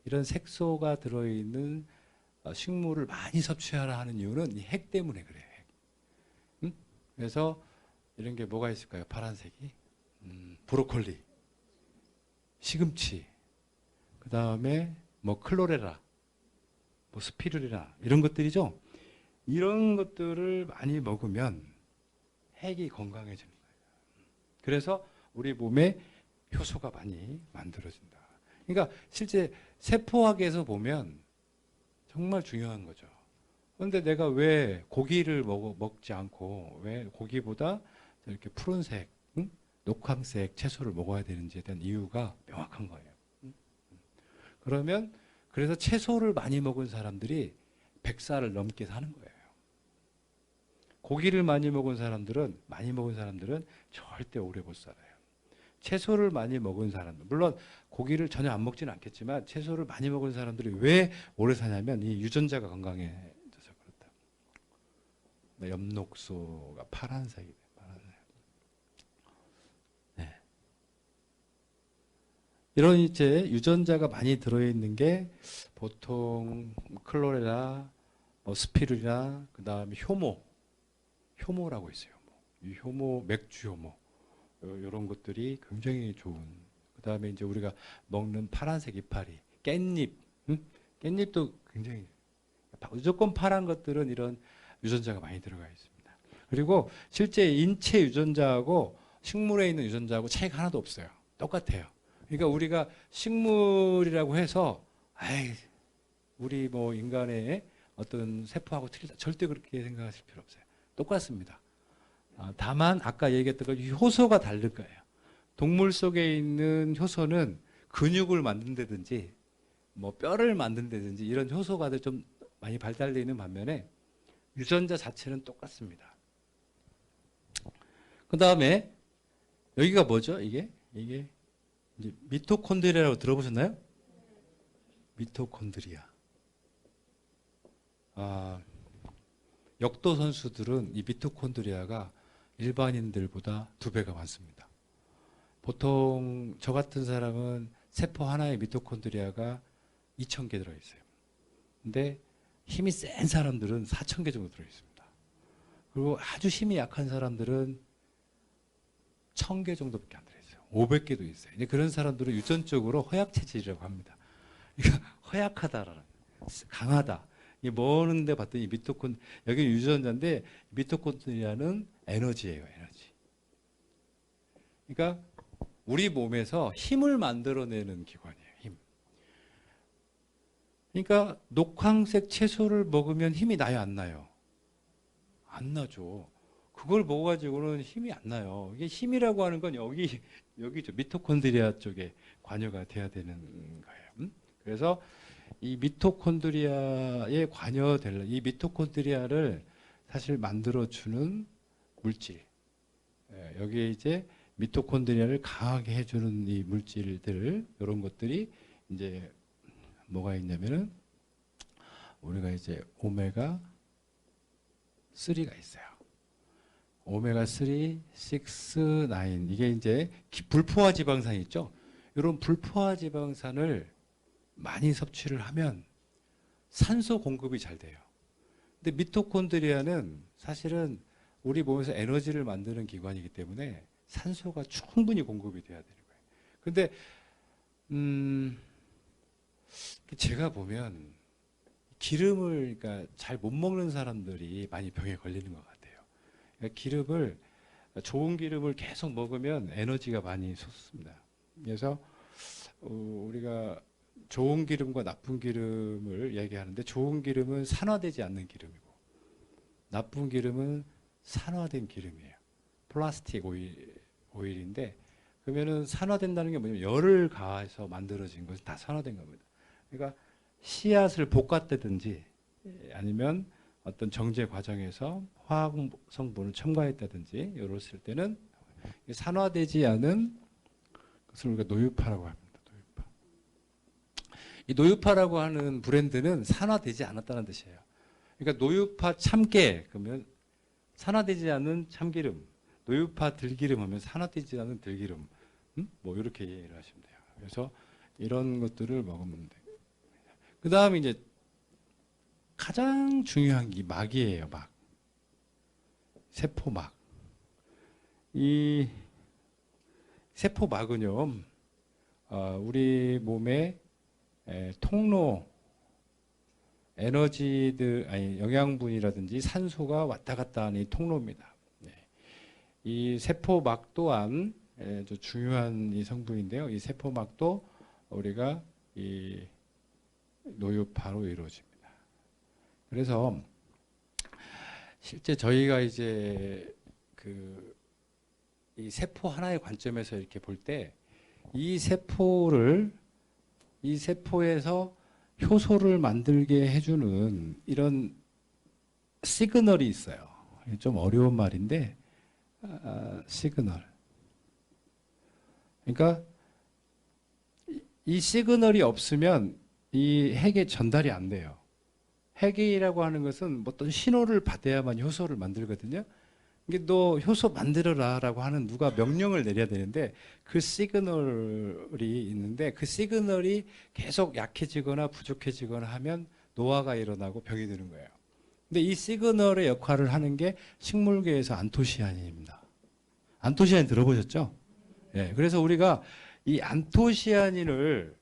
이런 색소가 들어있는 식물을 많이 섭취하라 하는 이유는 이 핵 때문에 그래요. 핵. 그래서 이런 게 뭐가 있을까요? 파란색이 브로콜리, 시금치, 그 다음에 뭐 클로레라, 뭐 스피루리나 이런 것들이죠. 이런 것들을 많이 먹으면 핵이 건강해지는 거예요. 그래서 우리 몸에 효소가 많이 만들어진다. 그러니까 실제 세포학에서 보면 정말 중요한 거죠. 그런데 내가 왜 고기를 먹지 않고 왜 고기보다 이렇게 푸른색, 녹황색 채소를 먹어야 되는지에 대한 이유가 명확한 거예요. 그러면 그래서 채소를 많이 먹은 사람들이 100살을 넘게 사는 거예요. 고기를 많이 먹은 사람들은 절대 오래 못 살아요. 채소를 많이 먹은 사람들, 물론 고기를 전혀 안 먹지는 않겠지만 채소를 많이 먹은 사람들이 왜 오래 사냐면 이 유전자가 건강해져서 그렇다. 엽록소가 파란색이에요. 네. 이런 이제 유전자가 많이 들어있는 게 보통 클로레라, 스피루리나, 그 다음에 효모라고 있어요. 이 효모, 맥주 효모. 이런 것들이 굉장히 좋은. 그 다음에 이제 우리가 먹는 파란색 이파리, 깻잎, 깻잎도 굉장히 무조건 파란 것들은 이런 유전자가 많이 들어가 있습니다. 그리고 실제 인체 유전자하고 식물에 있는 유전자하고 차이가 하나도 없어요. 똑같아요. 그러니까 우리가 식물이라고 해서 우리 뭐 인간의 어떤 세포하고 틀리다 절대 그렇게 생각하실 필요 없어요. 똑같습니다. 다만 아까 얘기했던 것 효소가 다를 거예요. 동물 속에 있는 효소는 근육을 만든다든지 뭐 뼈를 만든다든지 이런 효소가 좀 많이 발달되어 있는 반면에 유전자 자체는 똑같습니다. 그 다음에 여기가 뭐죠? 이게 이제 미토콘드리아라고 들어보셨나요? 미토콘드리아. 역도 선수들은 이 미토콘드리아가 일반인들보다 2배가 많습니다. 보통 저 같은 사람은 세포 하나에 미토콘드리아가 2,000개 들어있어요. 근데 힘이 센 사람들은 4,000개 정도 들어있습니다. 그리고 아주 힘이 약한 사람들은 1,000개 정도밖에 안 들어있어요. 500개도 있어요. 이제 그런 사람들은 유전적으로 허약체질이라고 합니다. 그러니까 허약하다라는, 강하다. 이 뭐는데 봤더니 여기 유전자인데 미토콘드리아는 에너지예요, 에너지. 그러니까 우리 몸에서 힘을 만들어내는 기관이에요, 힘. 그러니까 녹황색 채소를 먹으면 힘이 나요, 안 나요? 안 나죠. 그걸 먹어가지고는 힘이 안 나요. 이게 힘이라고 하는 건 여기죠. 미토콘드리아 쪽에 관여가 돼야 되는 거예요. 그래서 이 미토콘드리아에 이 미토콘드리아를 사실 만들어주는 물질. 여기에 이제 미토콘드리아를 강하게 해주는 이 물질들, 이런 것들이 이제 뭐가 있냐면은 우리가 이제 오메가 3가 있어요. 오메가 3, 6, 9 이게 이제 불포화 지방산이 있죠. 이런 불포화 지방산을 많이 섭취를 하면 산소 공급이 잘 돼요. 근데 미토콘드리아는 사실은 우리 몸에서 에너지를 만드는 기관이기 때문에 산소가 충분히 공급이 돼야 되는 거예요. 근데 제가 보면 기름을 그러니까 잘 못 먹는 사람들이 많이 병에 걸리는 것 같아요. 그러니까 기름을 좋은 기름을 계속 먹으면 에너지가 많이 솟습니다. 그래서 우리가 좋은 기름과 나쁜 기름을 얘기하는데 좋은 기름은 산화되지 않는 기름이고 나쁜 기름은 산화된 기름이에요. 플라스틱 오일인데 그러면은 산화된다는 게 뭐냐면 열을 가해서 만들어진 것은 다 산화된 겁니다. 그러니까 씨앗을 볶았다든지 아니면 어떤 정제 과정에서 화학 성분을 첨가했다든지 이랬을 때는 산화되지 않은 것을 우리가 노유파라고 합니다. 노유파. 이 노유파라고 하는 브랜드는 산화되지 않았다는 뜻이에요. 그러니까 노유파 참깨 그러면 산화되지 않은 참기름, 노유파 들기름 하면 산화되지 않은 들기름, 뭐 이렇게 이해를 하시면 돼요. 그래서 이런 것들을 먹으면 돼요. 그 다음에 이제 가장 중요한 게 막이에요. 막. 세포막. 이 세포막은요, 우리 몸의 통로, 에너지들, 아니, 영양분이라든지 산소가 왔다 갔다 하는 이 통로입니다. 네. 이 세포막 또한 아주 중요한 이 성분인데요. 이 세포막도 우리가 이 노유파로 이루어집니다. 그래서 실제 저희가 이제 이 세포 하나의 관점에서 이렇게 볼 때 이 세포에서 효소를 만들게 해주는 이런 시그널이 있어요. 좀 어려운 말인데 시그널. 그러니까 이 시그널이 없으면 이 핵에 전달이 안 돼요. 핵이라고 하는 것은 어떤 신호를 받아야만 효소를 만들거든요. 이게 너 효소 만들어라라고 하는 누가 명령을 내려야 되는데 그 시그널이 있는데 그 시그널이 계속 약해지거나 부족해지거나 하면 노화가 일어나고 병이 드는 거예요. 근데 이 시그널의 역할을 하는 게 식물계에서 안토시아닌입니다. 안토시아닌 들어보셨죠? 예, 그래서 우리가 이 안토시아닌을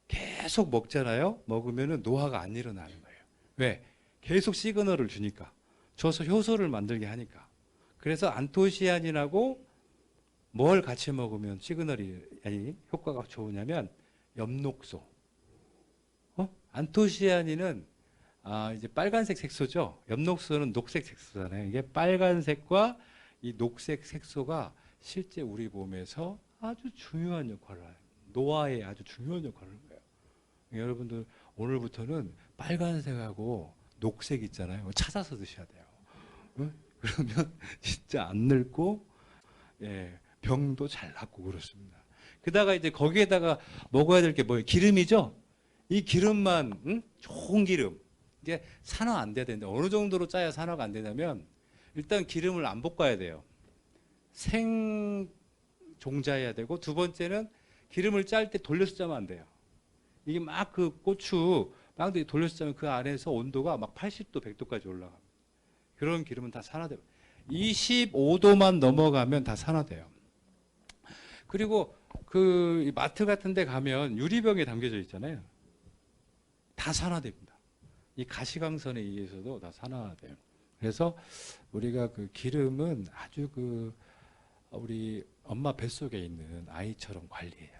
계속 먹잖아요. 먹으면 노화가 안 일어나는 거예요. 왜? 계속 시그널을 주니까. 줘서 효소를 만들게 하니까. 그래서 안토시아닌하고 뭘 같이 먹으면 효과가 좋으냐면 엽록소. 안토시아닌은 이제 빨간색 색소죠. 엽록소는 녹색 색소잖아요. 이게 빨간색과 이 녹색 색소가 실제 우리 몸에서 아주 중요한 역할을 해요. 노화에 아주 중요한 역할을 해요. 여러분들 오늘부터는 빨간색하고 녹색 있잖아요. 찾아서 드셔야 돼요. 그러면 진짜 안 늙고 병도 잘 낫고 그렇습니다. 그다가 이제 거기에다가 먹어야 될 게 뭐예요? 기름이죠. 이 기름만 좋은 기름. 이게 산화 안 돼야 되는데 어느 정도로 짜야 산화가 안 되냐면 일단 기름을 안 볶아야 돼요. 생종자해야 되고 두 번째는 기름을 짤 때 돌려서 짜면 안 돼요. 이게 막 그 고추 빵도 돌려서 짜면 그 안에서 온도가 막 80도, 100도까지 올라갑니다. 그런 기름은 다 산화돼요. 25도만 넘어가면 다 산화돼요. 그리고 그 마트 같은 데 가면 유리병에 담겨져 있잖아요. 다 산화됩니다. 이 가시광선에 의해서도 다 산화돼요. 그래서 우리가 그 기름은 아주 우리 엄마 뱃속에 있는 아이처럼 관리해야 돼요.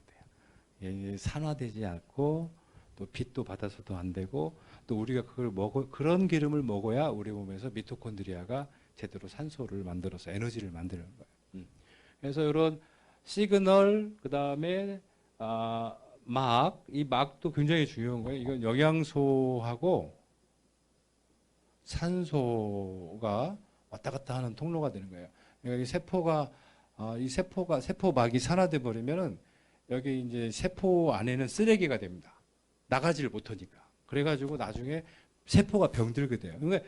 산화되지 않고 또 빛도 받아서도 안 되고 또 우리가 그런 기름을 먹어야 우리 몸에서 미토콘드리아가 제대로 산소를 만들어서 에너지를 만드는 거예요. 그래서 이런 시그널 그다음에 이 막도 굉장히 중요한 거예요. 이건 영양소하고 산소가 왔다 갔다 하는 통로가 되는 거예요. 그러니까 이 세포막이 산화돼 버리면은 여기 이제 세포 안에는 쓰레기가 됩니다. 나가지를 못하니까. 그래가지고 나중에 세포가 병들게 돼요. 그러니까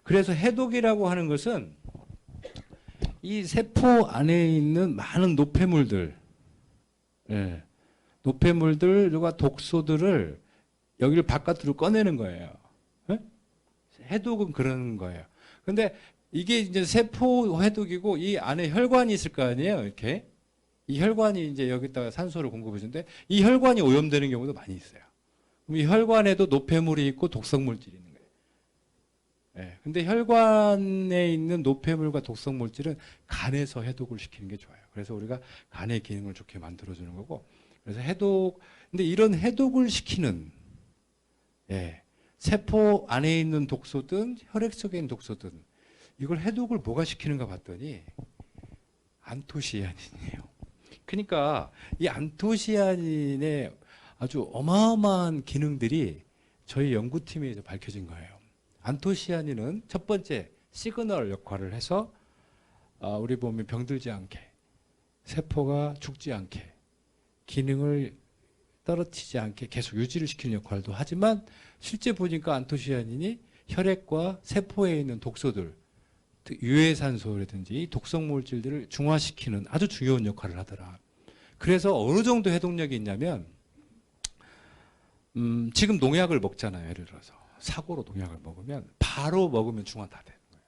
그래서 해독이라고 하는 것은 이 세포 안에 있는 많은 노폐물들, 노폐물들과 독소들을 여기를 바깥으로 꺼내는 거예요. 해독은 그런 거예요. 근데 이게 이제 세포 해독이고 이 안에 혈관이 있을 거 아니에요, 이렇게. 이 혈관이 이제 여기다가 산소를 공급해 주는데 이 혈관이 오염되는 경우도 많이 있어요. 그럼 이 혈관에도 노폐물이 있고 독성 물질이 있는 거예요. 예. 근데 혈관에 있는 노폐물과 독성 물질은 간에서 해독을 시키는 게 좋아요. 그래서 우리가 간의 기능을 좋게 만들어주는 거고. 그래서 해독, 근데 이런 해독을 시키는, 예. 세포 안에 있는 독소든 혈액 속에 있는 독소든 이걸 해독을 뭐가 시키는가 봤더니 안토시아닌이에요. 그러니까 이 안토시아닌의 아주 어마어마한 기능들이 저희 연구팀에 밝혀진 거예요. 안토시아닌은 첫 번째 시그널 역할을 해서 우리 몸이 병들지 않게, 세포가 죽지 않게, 기능을 떨어지지 않게 계속 유지를 시키는 역할도 하지만 실제 보니까 안토시아닌이 혈액과 세포에 있는 독소들, 유해산소라든지 독성 물질들을 중화시키는 아주 중요한 역할을 하더라. 그래서 어느 정도 해독력이 있냐면 지금 농약을 먹잖아요. 예를 들어서 사고로 농약을 먹으면 바로 먹으면 중화 다 되는 거예요.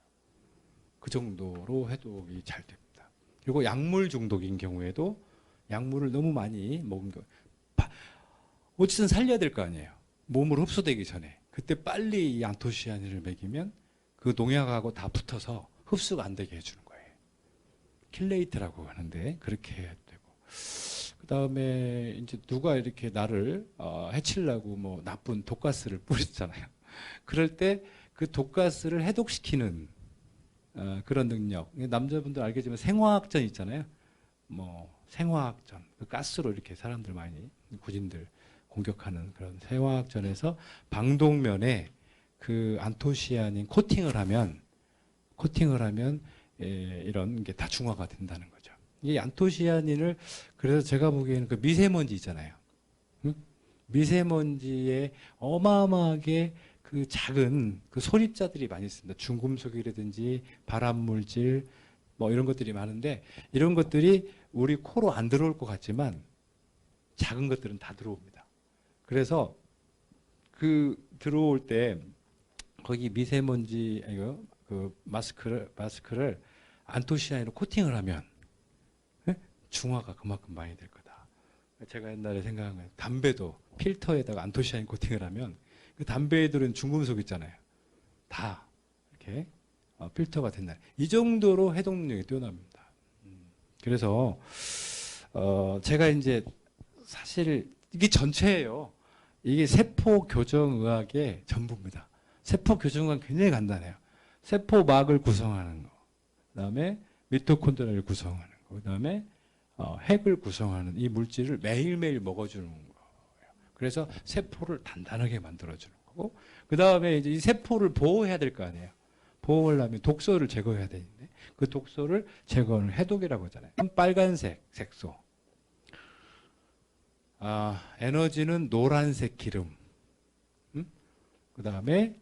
그 정도로 해독이 잘 됩니다. 그리고 약물 중독인 경우에도 약물을 너무 많이 먹은 경우 어쨌든 살려야 될 거 아니에요. 몸으로 흡수되기 전에. 그때 빨리 이 안토시아닌을 먹이면 그 농약하고 다 붙어서 흡수가 안 되게 해주는 거예요. 킬레이트라고 하는데 그렇게 해야 되고. 그 다음에 이제 누가 이렇게 나를 해치려고 뭐 나쁜 독가스를 뿌렸잖아요. 그럴 때 그 독가스를 해독시키는 그런 능력. 남자분들 알겠지만 생화학전 있잖아요. 뭐 생화학전, 그 가스로 이렇게 사람들 많이 군인들 공격하는 그런 생화학전에서 방독면에 그 안토시아닌 코팅을 하면 이런 게 다 중화가 된다는 거죠. 이 안토시아닌을 그래서 제가 보기에는 그 미세먼지 있잖아요. 응? 미세먼지에 어마어마하게 그 작은 그 소립자들이 많이 있습니다. 중금속이라든지 발암물질 뭐 이런 것들이 많은데 이런 것들이 우리 코로 안 들어올 것 같지만 작은 것들은 다 들어옵니다. 그래서 그 들어올 때 거기 미세먼지 그 마스크를 안토시아닌으로 코팅을 하면 중화가 그만큼 많이 될 거다. 제가 옛날에 생각한 거예요. 담배도 필터에다가 안토시아닌 코팅을 하면 그 담배에 들은 중금속 있잖아요. 다 이렇게 필터가 된다. 이 정도로 해독 능력이 뛰어납니다. 그래서 제가 이제 사실 이게 전체예요. 이게 세포 교정 의학의 전부입니다. 세포 교정 의학은 굉장히 간단해요. 세포막을 구성하는 거, 그다음에 미토콘드리아를 구성하는 거, 그다음에 핵을 구성하는 이 물질을 매일매일 먹어주는 거예요. 그래서 세포를 단단하게 만들어주는 거고, 그 다음에 이제 이 세포를 보호해야 될 거 아니에요. 보호를 하면 독소를 제거해야 되는데 그 독소를 제거하는 해독이라고 하잖아요. 빨간색 색소, 에너지는 노란색 기름, 그 다음에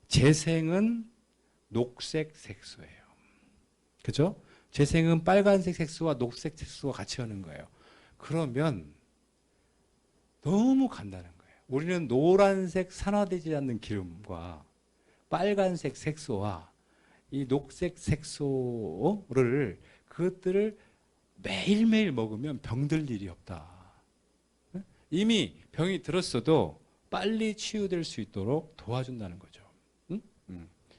재생은 녹색 색소예요. 그죠? 재생은 빨간색 색소와 녹색 색소가 같이 하는 거예요. 그러면 너무 간단한 거예요. 우리는 노란색 산화되지 않는 기름과 빨간색 색소와 이 녹색 색소를 그것들을 매일매일 먹으면 병들 일이 없다. 이미 병이 들었어도 빨리 치유될 수 있도록 도와준다는 거죠.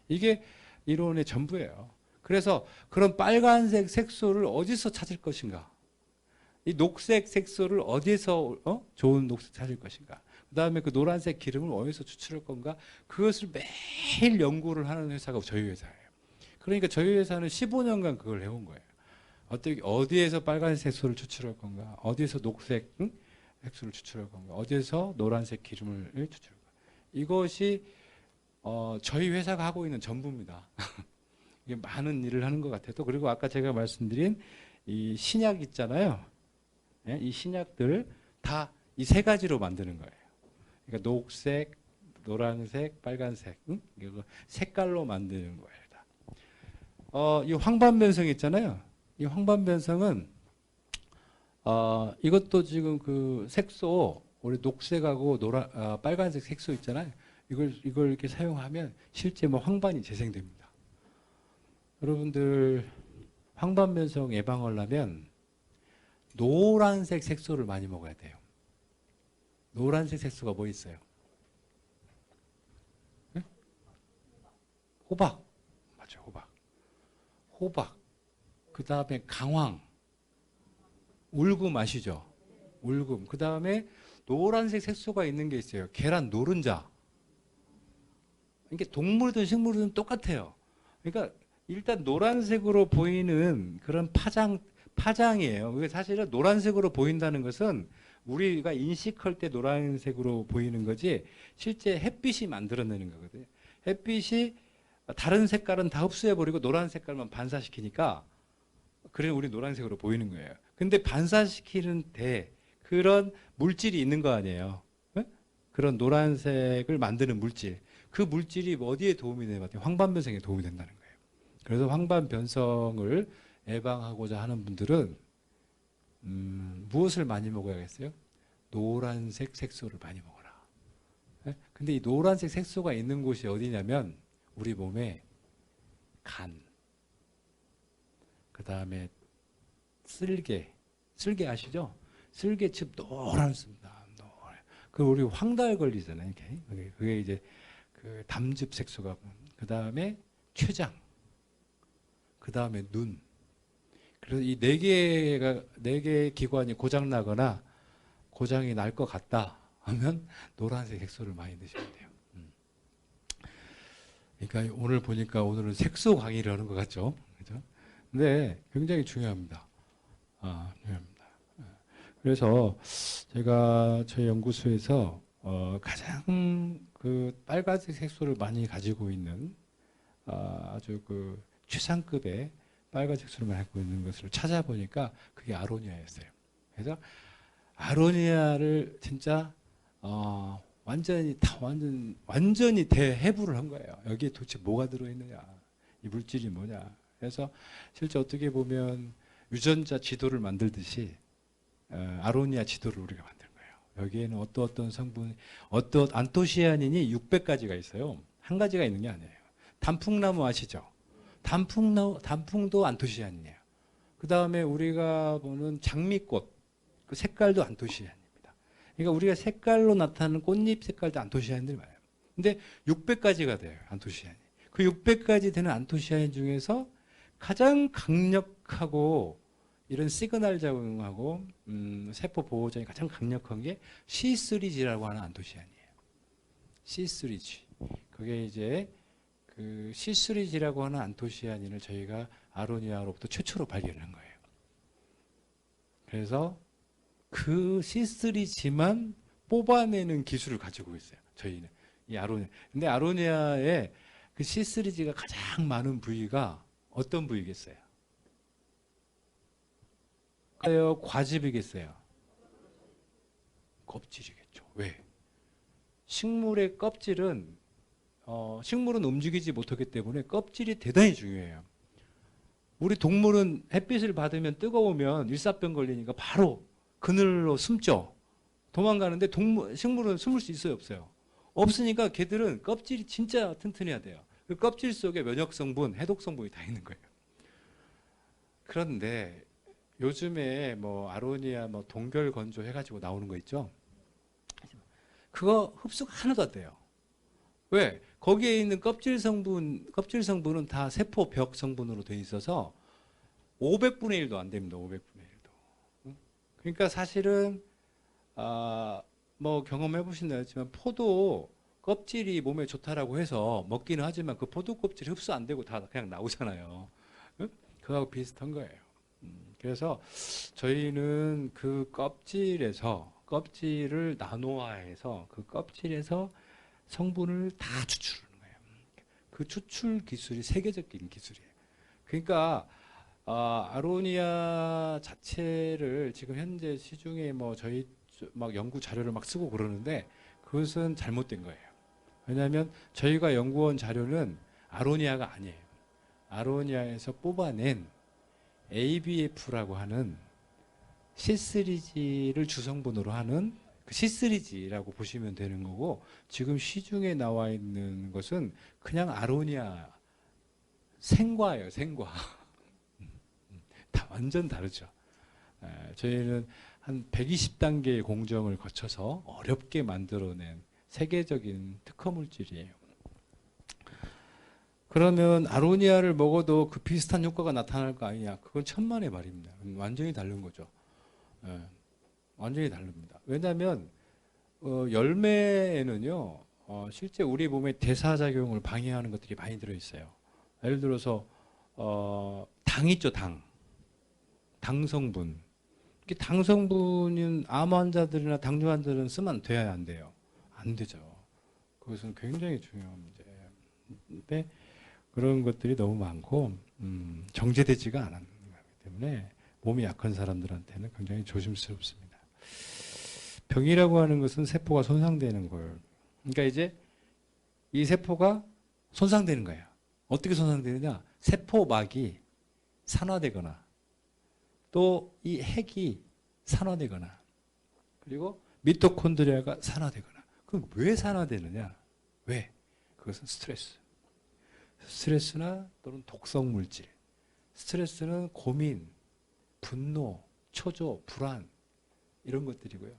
이게 이론의 전부예요. 그래서 그런 빨간색 색소를 어디서 찾을 것인가? 이 녹색 색소를 어디서 좋은 녹색 찾을 것인가? 그 다음에 그 노란색 기름을 어디서 추출할 건가? 그것을 매일 연구를 하는 회사가 저희 회사예요. 그러니까 저희 회사는 15년간 그걸 해온 거예요. 어디에서 빨간색 색소를 추출할 건가? 어디에서 녹색 색소를 추출할 건가? 어디에서 노란색 기름을 추출할 건가? 이것이 저희 회사가 하고 있는 전부입니다. 이게 많은 일을 하는 것 같아요. 그리고 아까 제가 말씀드린 이 신약 있잖아요. 예? 이 신약들 다 이 세 가지로 만드는 거예요. 그러니까 녹색, 노란색, 빨간색, 이거 색깔로 만드는 거예요. 이 황반변성 있잖아요. 이 황반변성은 이것도 지금 그 색소, 우리 녹색하고 빨간색 색소 있잖아요. 이걸 이렇게 사용하면 실제 뭐 황반이 재생됩니다. 여러분들 황반변성 예방하려면 노란색 색소를 많이 먹어야 돼요. 노란색 색소가 뭐 있어요? 호박. 맞죠, 호박. 호박. 그 다음에 강황. 울금 아시죠? 울금. 그 다음에 노란색 색소가 있는 게 있어요. 계란 노른자. 이게 동물이든 식물이든 똑같아요. 그러니까 일단 노란색으로 보이는 그런 파장이에요. 그게 사실은 노란색으로 보인다는 것은 우리가 인식할 때 노란색으로 보이는 거지 실제 햇빛이 만들어내는 거거든요. 햇빛이 다른 색깔은 다 흡수해버리고 노란 색깔만 반사시키니까 그래 우리 노란색으로 보이는 거예요. 근데 반사시키는 데 그런 물질이 있는 거 아니에요. 네? 그런 노란색을 만드는 물질. 그 물질이 어디에 도움이 되는 것 같아요? 황반변성에 도움이 된다는 거예요. 그래서 황반변성을 예방하고자 하는 분들은 무엇을 많이 먹어야겠어요? 노란색 색소를 많이 먹어라. 네? 근데 이 노란색 색소가 있는 곳이 어디냐면 우리 몸에 간, 그 다음에 쓸개 아시죠? 쓸개즙 노랗습니다. 노래. 그 우리 황달 걸리잖아요. 이렇게. 그게 이제 그 담즙 색소가. 그 다음에 췌장. 그 다음에 눈. 그래서 이 네 개의 기관이 고장 나거나 고장이 날 것 같다 하면 노란색 색소를 많이 드시면 돼요. 그러니까 오늘 보니까 오늘은 색소 강의를 하는 것 같죠? 그죠? 근데 굉장히 중요합니다. 중요합니다. 그래서 제가 저희 연구소에서 가장 그 빨간색 색소를 많이 가지고 있는 아주 그 최상급의 빨간색 색소를 가지고 있는 것을 찾아보니까 그게 아로니아였어요. 그래서 아로니아를 진짜 완전히 대해부를 한 거예요. 여기에 도대체 뭐가 들어있느냐, 이 물질이 뭐냐. 그래서 실제 어떻게 보면 유전자 지도를 만들듯이 아로니아 지도를 우리가 만든 거예요. 여기에는 어떤 성분, 안토시아닌이 600가지가 있어요. 한 가지가 있는 게 아니에요. 단풍나무 아시죠? 단풍도 안토시아닌이에요. 그 다음에 우리가 보는 장미꽃, 그 색깔도 안토시아닌입니다. 그러니까 우리가 색깔로 나타나는 꽃잎 색깔도 안토시아닌들이 많아요. 근데 600가지가 돼요, 안토시아닌이. 그 600가지 되는 안토시아닌 중에서 가장 강력하고 이런 시그널 작용하고 세포 보호전이 가장 강력한 게 C3G라고 하는 안토시아닌이에요. C3G. 그게 이제 그 C3G라고 하는 안토시아닌을 저희가 아로니아로부터 최초로 발견한 거예요. 그래서 그 C3G만 뽑아내는 기술을 가지고 있어요. 저희는 이 아로니아. 근데 아로니아의 그 C3G가 가장 많은 부위가 어떤 부위겠어요? 과즙이겠어요? 껍질이겠죠. 왜? 식물의 껍질은 식물은 움직이지 못하기 때문에 껍질이 대단히 중요해요. 우리 동물은 햇빛을 받으면 뜨거우면 일사병 걸리니까 바로 그늘로 숨죠. 도망가는데 식물은 숨을 수 있어요, 없어요? 없으니까 걔들은 껍질이 진짜 튼튼해야 돼요. 그 껍질 속에 면역 성분, 해독 성분이 다 있는 거예요. 그런데 요즘에 뭐 아로니아 뭐 동결 건조 해가지고 나오는 거 있죠? 그거 흡수가 하나도 안 돼요. 왜? 거기에 있는 껍질 성분은 다 세포벽 성분으로 돼 있어서 500분의 1도 안 됩니다. 500분의 1도. 그러니까 사실은 뭐 경험해 보신다 했지만 포도 껍질이 몸에 좋다라고 해서 먹기는 하지만 그 포도 껍질이 흡수 안 되고 다 그냥 나오잖아요. 그거하고 비슷한 거예요. 그래서 저희는 그 껍질을 나노화해서 그 껍질에서 성분을 다 추출하는 거예요. 그 추출 기술이 세계적인 기술이에요. 그러니까 아로니아 자체를 지금 현재 시중에 뭐 저희 막 연구 자료를 막 쓰고 그러는데 그것은 잘못된 거예요. 왜냐하면 저희가 연구한 자료는 아로니아가 아니에요. 아로니아에서 뽑아낸 ABF라고 하는 C3G를 주성분으로 하는 그 C3G라고 보시면 되는 거고 지금 시중에 나와 있는 것은 그냥 아로니아 생과예요. 생과. 다 완전 다르죠. 저희는 한 120단계의 공정을 거쳐서 어렵게 만들어낸 세계적인 특허 물질이에요. 그러면 아로니아를 먹어도 그 비슷한 효과가 나타날 거 아니냐? 그건 천만의 말입니다. 완전히 다른 거죠. 예, 완전히 다릅니다. 왜냐하면 열매에는요, 실제 우리 몸의 대사작용을 방해하는 것들이 많이 들어있어요. 예를 들어서 당 있죠, 당. 당 성분. 당 성분은 암 환자들이나 당뇨 환자들은 쓰면 돼야 안 돼요. 안 되죠. 그것은 굉장히 중요한 문제예요. 근데 그런 것들이 너무 많고 정제되지가 않기 때문에 몸이 약한 사람들한테는 굉장히 조심스럽습니다. 병이라고 하는 것은 세포가 손상되는 걸. 그러니까 이제 이 세포가 손상되는 거예요. 어떻게 손상되느냐? 세포막이 산화되거나 또 이 핵이 산화되거나 그리고 미토콘드리아가 산화되거나. 그럼 왜 산화되느냐? 왜? 그것은 스트레스. 스트레스나 또는 독성 물질. 스트레스는 고민, 분노, 초조, 불안 이런 것들이고요.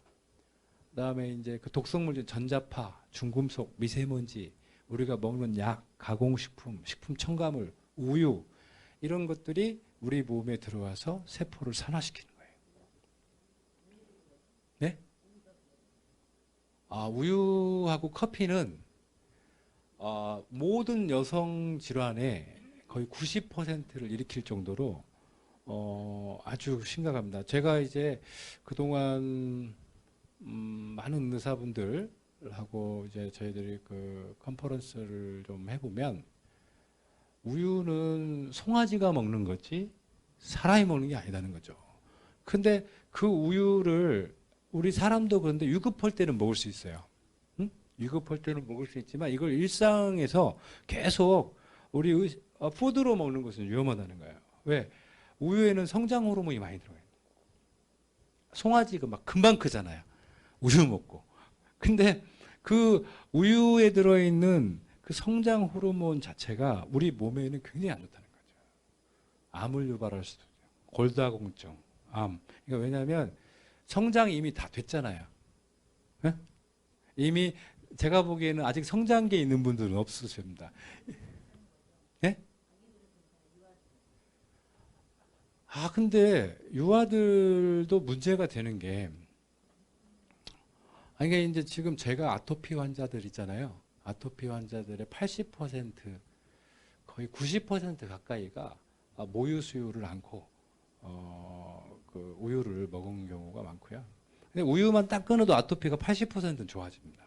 그다음에 이제 그 독성 물질 전자파, 중금속, 미세먼지, 우리가 먹는 약, 가공식품, 식품 첨가물, 우유 이런 것들이 우리 몸에 들어와서 세포를 산화시키는 거예요. 네? 우유하고 커피는 모든 여성 질환의 거의 90%를 일으킬 정도로 아주 심각합니다. 제가 이제 그동안 많은 의사분들하고 이제 저희들이 그 컨퍼런스를 좀 해보면 우유는 송아지가 먹는 거지 사람이 먹는 게 아니라는 거죠. 근데 그 우유를 우리 사람도 그런데 위급할 때는 먹을 수 있어요. 응? 위급할 때는 먹을 수 있지만 이걸 일상에서 계속 우리 푸드로 먹는 것은 위험하다는 거예요. 왜? 우유에는 성장 호르몬이 많이 들어가요. 송아지가 막 금방 크잖아요. 우유 먹고. 근데 그 우유에 들어있는 그 성장 호르몬 자체가 우리 몸에는 굉장히 안 좋다는 거죠. 암을 유발할 수도 있어요. 골다공증, 암. 그러니까 왜냐하면 성장이 이미 다 됐잖아요. 네? 이미 제가 보기에는 아직 성장기에 있는 분들은 없으십니다. 네? 근데 유아들도 문제가 되는 게 이게 이제 지금 제가 아토피 환자들 있잖아요. 아토피 환자들의 80% 거의 90% 가까이가 모유 수유를 않고 그 우유를 먹은 경우가 많고요. 근데 우유만 딱 끊어도 아토피가 80%는 좋아집니다.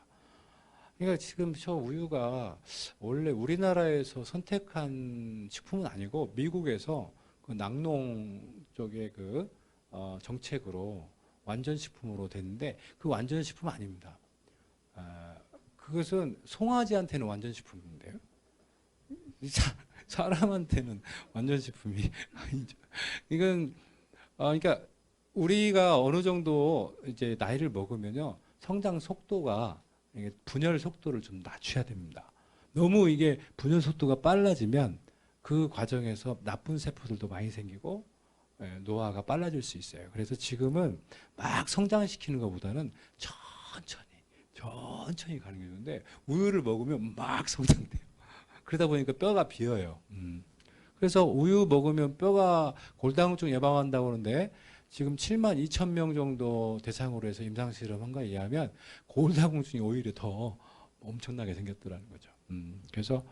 그러니까 지금 저 우유가 원래 우리나라에서 선택한 식품은 아니고 미국에서 그 낙농 쪽의 그 정책으로 완전 식품으로 됐는데 그 완전 식품 아닙니다. 그것은 송아지한테는 완전 식품인데요. 사람한테는 완전 식품이 아니죠. 이건 그러니까 우리가 어느 정도 이제 나이를 먹으면요 성장 속도가 이게 분열 속도를 좀 낮춰야 됩니다. 너무 이게 분열 속도가 빨라지면 그 과정에서 나쁜 세포들도 많이 생기고 노화가 빨라질 수 있어요. 그래서 지금은 막 성장시키는 것보다는 천천히 가는 게 좋은데 우유를 먹으면 막 성장돼요. 그러다 보니까 뼈가 비어요. 그래서 우유 먹으면 뼈가 골다공증 예방한다고 하는데 지금 7만 2천 명 정도 대상으로 해서 임상실험한 거에 의하면 골다공증이 오히려 더 엄청나게 생겼더라는 거죠. 그래서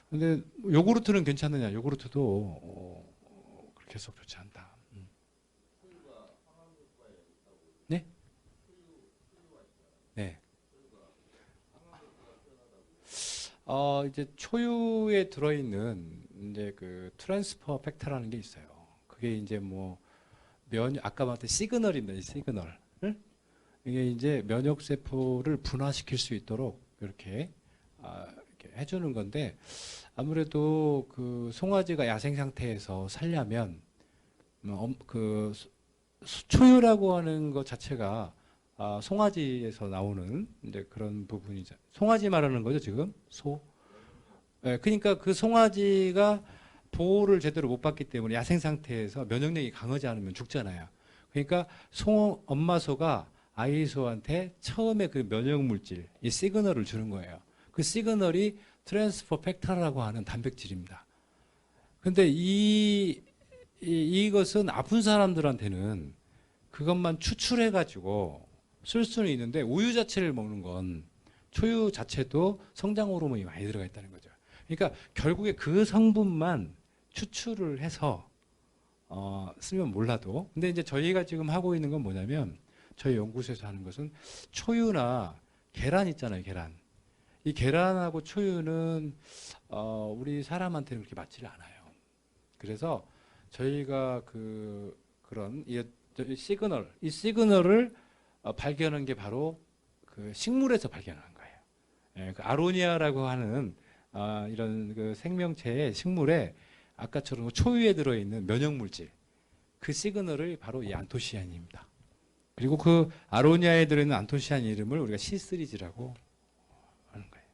근데 요구르트는 괜찮느냐? 요구르트도 그렇게 썩 좋지 않다. 네? 네. 이제 초유에 들어있는 이제 그 트랜스퍼 팩터라는 게 있어요. 그게 이제 뭐 아까 말했던 시그널입니다. 시그널. 이게 이제 면역 세포를 분화시킬 수 있도록 이렇게 해주는 건데 아무래도 그 송아지가 야생 상태에서 살려면 그 초유라고 하는 것 자체가 송아지에서 나오는 이제 그런 부분이죠. 송아지 말하는 거죠 지금 소. 네, 그러니까 그 송아지가 보호를 제대로 못 받기 때문에 야생 상태에서 면역력이 강하지 않으면 죽잖아요. 그러니까 엄마 소가 아이 소한테 처음에 그 면역 물질, 이 시그널을 주는 거예요. 그 시그널이 트랜스퍼 팩터라고 하는 단백질입니다. 근데 이것은 아픈 사람들한테는 그것만 추출해 가지고 쓸 수는 있는데, 우유 자체를 먹는 건 초유 자체도 성장 호르몬이 많이 들어가 있다는 거죠. 그러니까 결국에 그 성분만 추출을 해서 쓰면 몰라도, 근데 이제 저희가 지금 하고 있는 건 뭐냐면, 저희 연구소에서 하는 것은 초유나 계란 있잖아요, 계란. 이 계란하고 초유는 우리 사람한테는 그렇게 맞지를 않아요. 그래서 저희가 그런 이 시그널을 발견한 게 바로 그 식물에서 발견한 거예요. 예, 그 아로니아라고 하는 이런 그 생명체의 식물에 아까처럼 초유에 들어있는 면역물질, 그 시그널을 바로 이 안토시아닌입니다. 그리고 그 아로니아에 들어있는 안토시아닌 이름을 우리가 C3G라고 하는 거예요.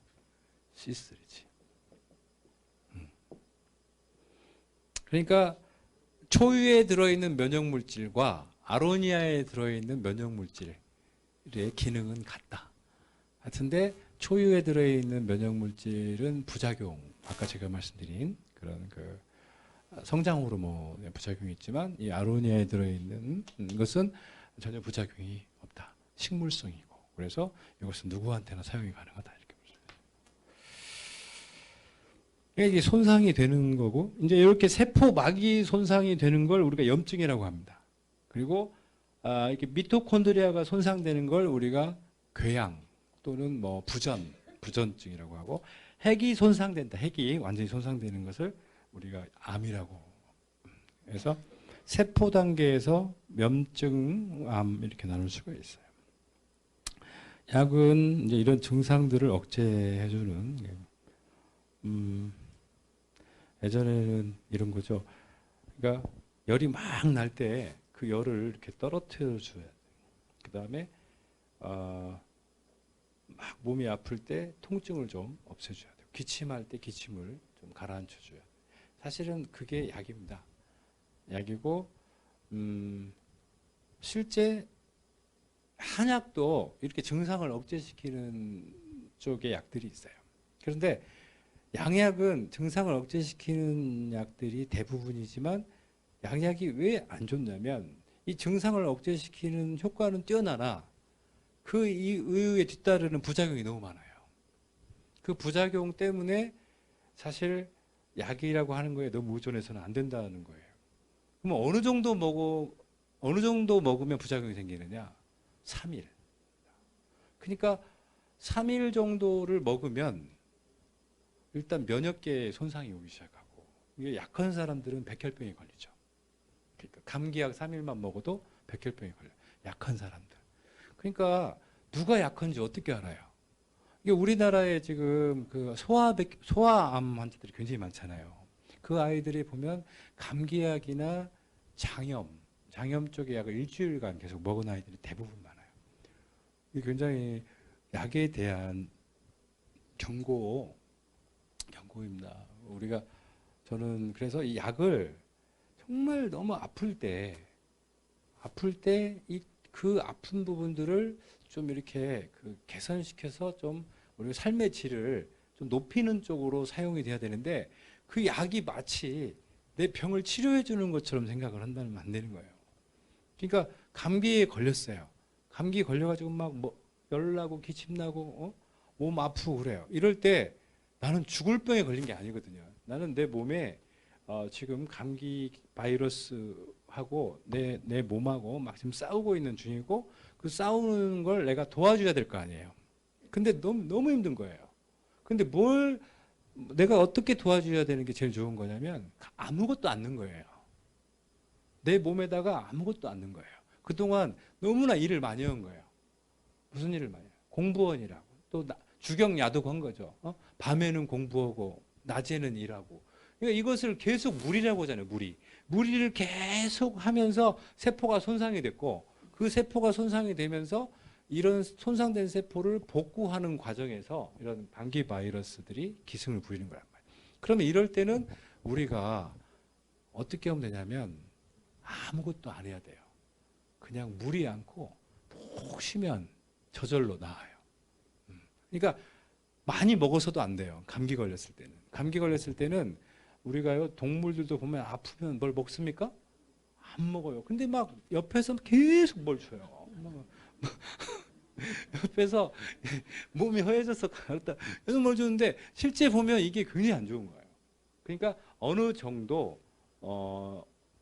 C3G. 그러니까 초유에 들어있는 면역물질과 아로니아에 들어있는 면역물질의 기능은 같다. 같은데 초유에 들어있는 면역물질은 부작용, 아까 제가 말씀드린 그런 그 성장 호르몬의 부작용이 있지만, 이 아로니아에 들어있는 것은 전혀 부작용이 없다. 식물성이고. 그래서 이것은 누구한테나 사용이 가능하다. 이렇게 볼 수 있어요. 이게 손상이 되는 거고, 이제 이렇게 세포막이 손상이 되는 걸 우리가 염증이라고 합니다. 그리고 이렇게 미토콘드리아가 손상되는 걸 우리가 궤양 또는 뭐 부전증이라고 하고, 핵이 손상된다. 핵이 완전히 손상되는 것을 우리가 암이라고. 그래서 세포 단계에서 염증, 암 이렇게 나눌 수가 있어요. 약은 이제 이런 증상들을 억제해주는, 예전에는 이런 거죠. 그러니까 열이 막 날 때 그 열을 이렇게 떨어뜨려 줘야 돼요. 그 다음에 막 몸이 아플 때 통증을 좀 없애줘야 돼요. 기침할 때 기침을 좀 가라앉혀 줘야 돼요. 사실은 그게 약입니다. 약이고, 실제 한약도 이렇게 증상을 억제시키는 쪽의 약들이 있어요. 그런데 양약은 증상을 억제시키는 약들이 대부분이지만, 양약이 왜 안 좋냐면, 이 증상을 억제시키는 효과는 뛰어나나 그 이후에 뒤따르는 부작용이 너무 많아요. 그 부작용 때문에 사실 약이라고 하는 거에 너무 의존해서는 안 된다는 거예요. 그럼 어느 정도 먹으면 부작용이 생기느냐? 3일. 그러니까 3일 정도를 먹으면 일단 면역계에 손상이 오기 시작하고, 이게 약한 사람들은 백혈병이 걸리죠. 그러니까 감기약 3일만 먹어도 백혈병이 걸려요. 약한 사람들. 그러니까 누가 약한지 어떻게 알아요? 이게 우리나라에 지금 그 소아암 환자들이 굉장히 많잖아요. 그 아이들이 보면 감기약이나 장염 쪽의 약을 일주일간 계속 먹은 아이들이 대부분 많아요. 이게 굉장히 약에 대한 경고입니다. 저는 그래서 이 약을 정말 너무 아플 때 그 아픈 부분들을 좀 이렇게 개선시켜서 좀 우리 삶의 질을 좀 높이는 쪽으로 사용이 돼야 되는데, 그 약이 마치 내 병을 치료해 주는 것처럼 생각을 한다면 안 되는 거예요. 그러니까 감기에 걸렸어요. 감기 걸려가지고 막 뭐 열나고 기침나고 몸 아프고 그래요. 이럴 때 나는 죽을 병에 걸린 게 아니거든요. 나는 내 몸에 지금 감기 바이러스하고 내 몸하고 막 지금 싸우고 있는 중이고, 그 싸우는 걸 내가 도와줘야 될 거 아니에요. 근데 너무 힘든 거예요. 근데 내가 어떻게 도와줘야 되는 게 제일 좋은 거냐면, 아무것도 안 넣는 거예요. 내 몸에다가 아무것도 안 넣는 거예요. 그동안 너무나 일을 많이 한 거예요. 무슨 일을 많이 해요? 공부원이라고. 또 주경야독 한 거죠. 밤에는 공부하고 낮에는 일하고. 그러니까 이것을 계속 무리라고 하잖아요. 무리를 계속 하면서 세포가 손상이 됐고, 그 세포가 손상이 되면서 이런 손상된 세포를 복구하는 과정에서 이런 방기 바이러스들이 기승을 부리는 거란 말이에요. 그러면 이럴 때는 우리가 어떻게 하면 되냐면, 아무것도 안 해야 돼요. 그냥 무리 않고 푹 쉬면 저절로 나아요. 그러니까 많이 먹어서도 안 돼요. 감기 걸렸을 때는. 감기 걸렸을 때는 우리가요, 동물들도 보면 아프면 뭘 먹습니까? 안 먹어요. 근데 막 옆에서 계속 뭘 줘요. 옆에서 몸이 허해져서 그렇다. 계속 뭘 주는데 실제 보면 이게 굉장히 안 좋은 거예요. 그러니까 어느 정도